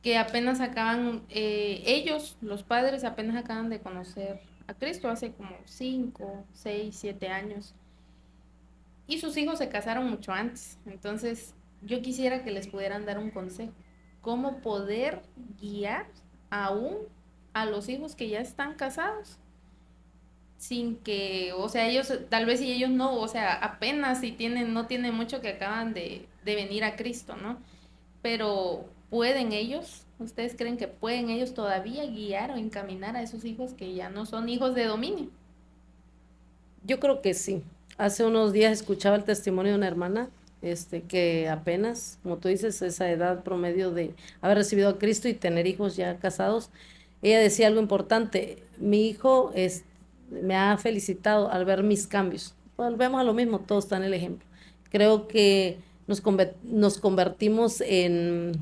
Que apenas acaban, ellos, los padres, apenas acaban de conocer a Cristo hace como 5, 6, 7 años. Y sus hijos se casaron mucho antes. Entonces, yo quisiera que les pudieran dar un consejo. ¿Cómo poder guiar aún a los hijos que ya están casados? Sin que, o sea, ellos, tal vez si ellos no, o sea, apenas si tienen, no tienen mucho que acaban de venir a Cristo, ¿no? Pero ¿pueden ellos? ¿Ustedes creen que pueden ellos todavía guiar o encaminar a esos hijos que ya no son hijos de dominio? Yo creo que sí. Hace unos días escuchaba el testimonio de una hermana, que apenas, como tú dices, esa edad promedio de haber recibido a Cristo y tener hijos ya casados, ella decía algo importante: mi hijo me ha felicitado al ver mis cambios. Volvemos a lo mismo, todos están en el ejemplo. Creo que nos convertimos en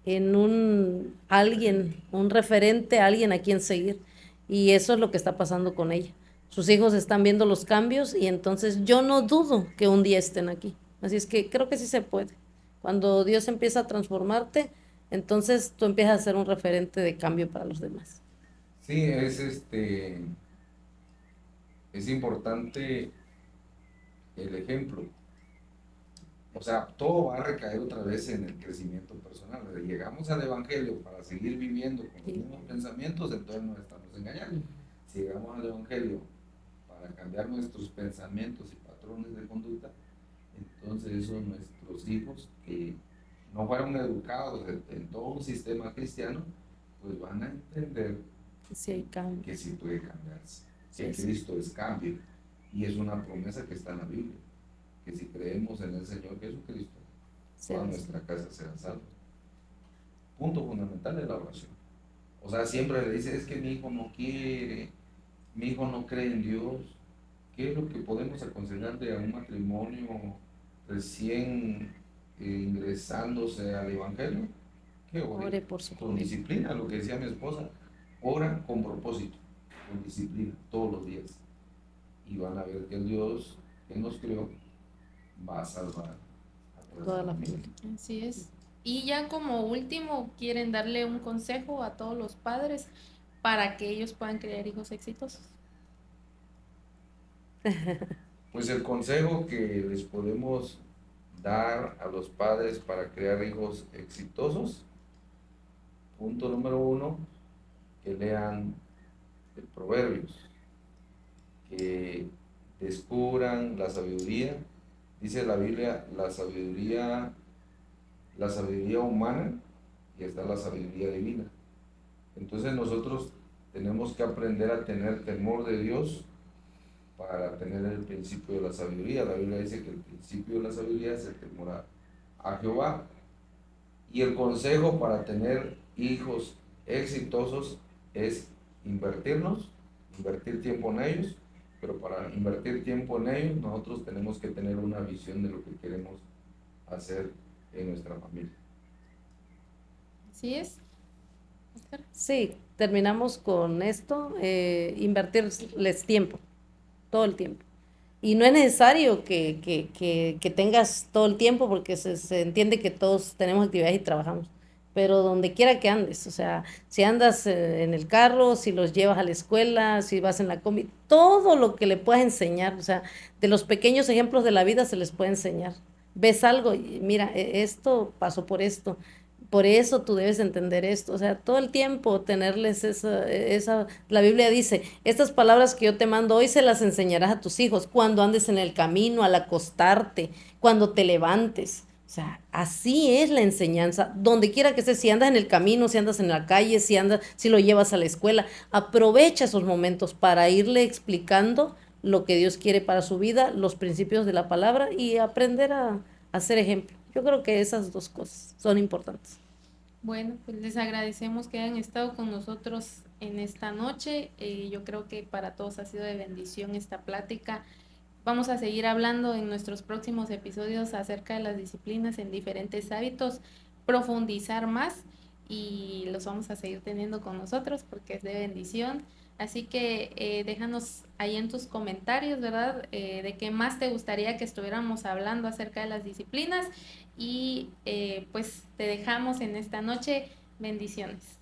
un alguien, un referente, alguien a quien seguir. Y eso es lo que está pasando con ella. Sus hijos están viendo los cambios y entonces yo no dudo que un día estén aquí. Así es que creo que sí se puede. Cuando Dios empieza a transformarte, entonces tú empiezas a ser un referente de cambio para los demás. Sí, es importante el ejemplo. O sea, todo va a recaer otra vez en el crecimiento personal. Llegamos al Evangelio para seguir viviendo con los mismos pensamientos, entonces nos estamos engañando. Si llegamos al Evangelio para cambiar nuestros pensamientos y patrones de conducta, entonces esos nuestros hijos que no fueron educados en todo un sistema cristiano, pues van a entender Sí hay cambio. que sí puede cambiarse, Sí, que sí. Cristo es cambio, y es una promesa que está en la Biblia, que si creemos en el Señor Jesucristo, toda nuestra casa será salva. Punto fundamental es la oración. O sea, siempre le dice, es que mi hijo no quiere, mi hijo no cree en Dios. ¿Qué es lo que podemos aconsejarle a un matrimonio recién ingresándose al Evangelio? Que Ore por su con familia. disciplina, lo que decía mi esposa, ora con propósito, con disciplina, todos los días. Y van a ver que el Dios que nos creó va a salvar a Toda la familia. Así es. Y ya como último, ¿quieren darle un consejo a todos los padres para que ellos puedan crear hijos exitosos? Pues el consejo que les podemos dar a los padres para crear hijos exitosos, punto número 1, que lean el Proverbios, que descubran la sabiduría. Dice la Biblia, la sabiduría humana, y está la sabiduría divina. Entonces nosotros tenemos que aprender a tener temor de Dios para tener el principio de la sabiduría. La Biblia dice que el principio de la sabiduría es el temor a Jehová. Y el consejo para tener hijos exitosos es invertir tiempo en ellos, pero para invertir tiempo en ellos nosotros tenemos que tener una visión de lo que queremos hacer en nuestra familia. Así es. Oscar. Sí, terminamos con esto, invertirles tiempo, todo el tiempo. Y no es necesario que tengas todo el tiempo, porque se entiende que todos tenemos actividades y trabajamos, pero donde quiera que andes, o sea, si andas en el carro, si los llevas a la escuela, si vas en la combi, todo lo que le puedas enseñar, o sea, de los pequeños ejemplos de la vida se les puede enseñar. Ves algo y mira, esto pasó por eso tú debes entender esto, o sea, todo el tiempo tenerles la Biblia dice, estas palabras que yo te mando hoy se las enseñarás a tus hijos cuando andes en el camino, al acostarte, cuando te levantes. O sea, así es la enseñanza, donde quiera que estés, si andas en el camino, si andas en la calle, si lo llevas a la escuela, aprovecha esos momentos para irle explicando lo que Dios quiere para su vida, los principios de la palabra y aprender a ser ejemplo. Yo creo que esas dos cosas son importantes. Bueno, pues les agradecemos que hayan estado con nosotros en esta noche. Yo creo que para todos ha sido de bendición esta plática. Vamos a seguir hablando en nuestros próximos episodios acerca de las disciplinas en diferentes hábitos, profundizar más y los vamos a seguir teniendo con nosotros porque es de bendición. Así que déjanos ahí en tus comentarios, ¿verdad? De qué más te gustaría que estuviéramos hablando acerca de las disciplinas y pues te dejamos en esta noche. Bendiciones.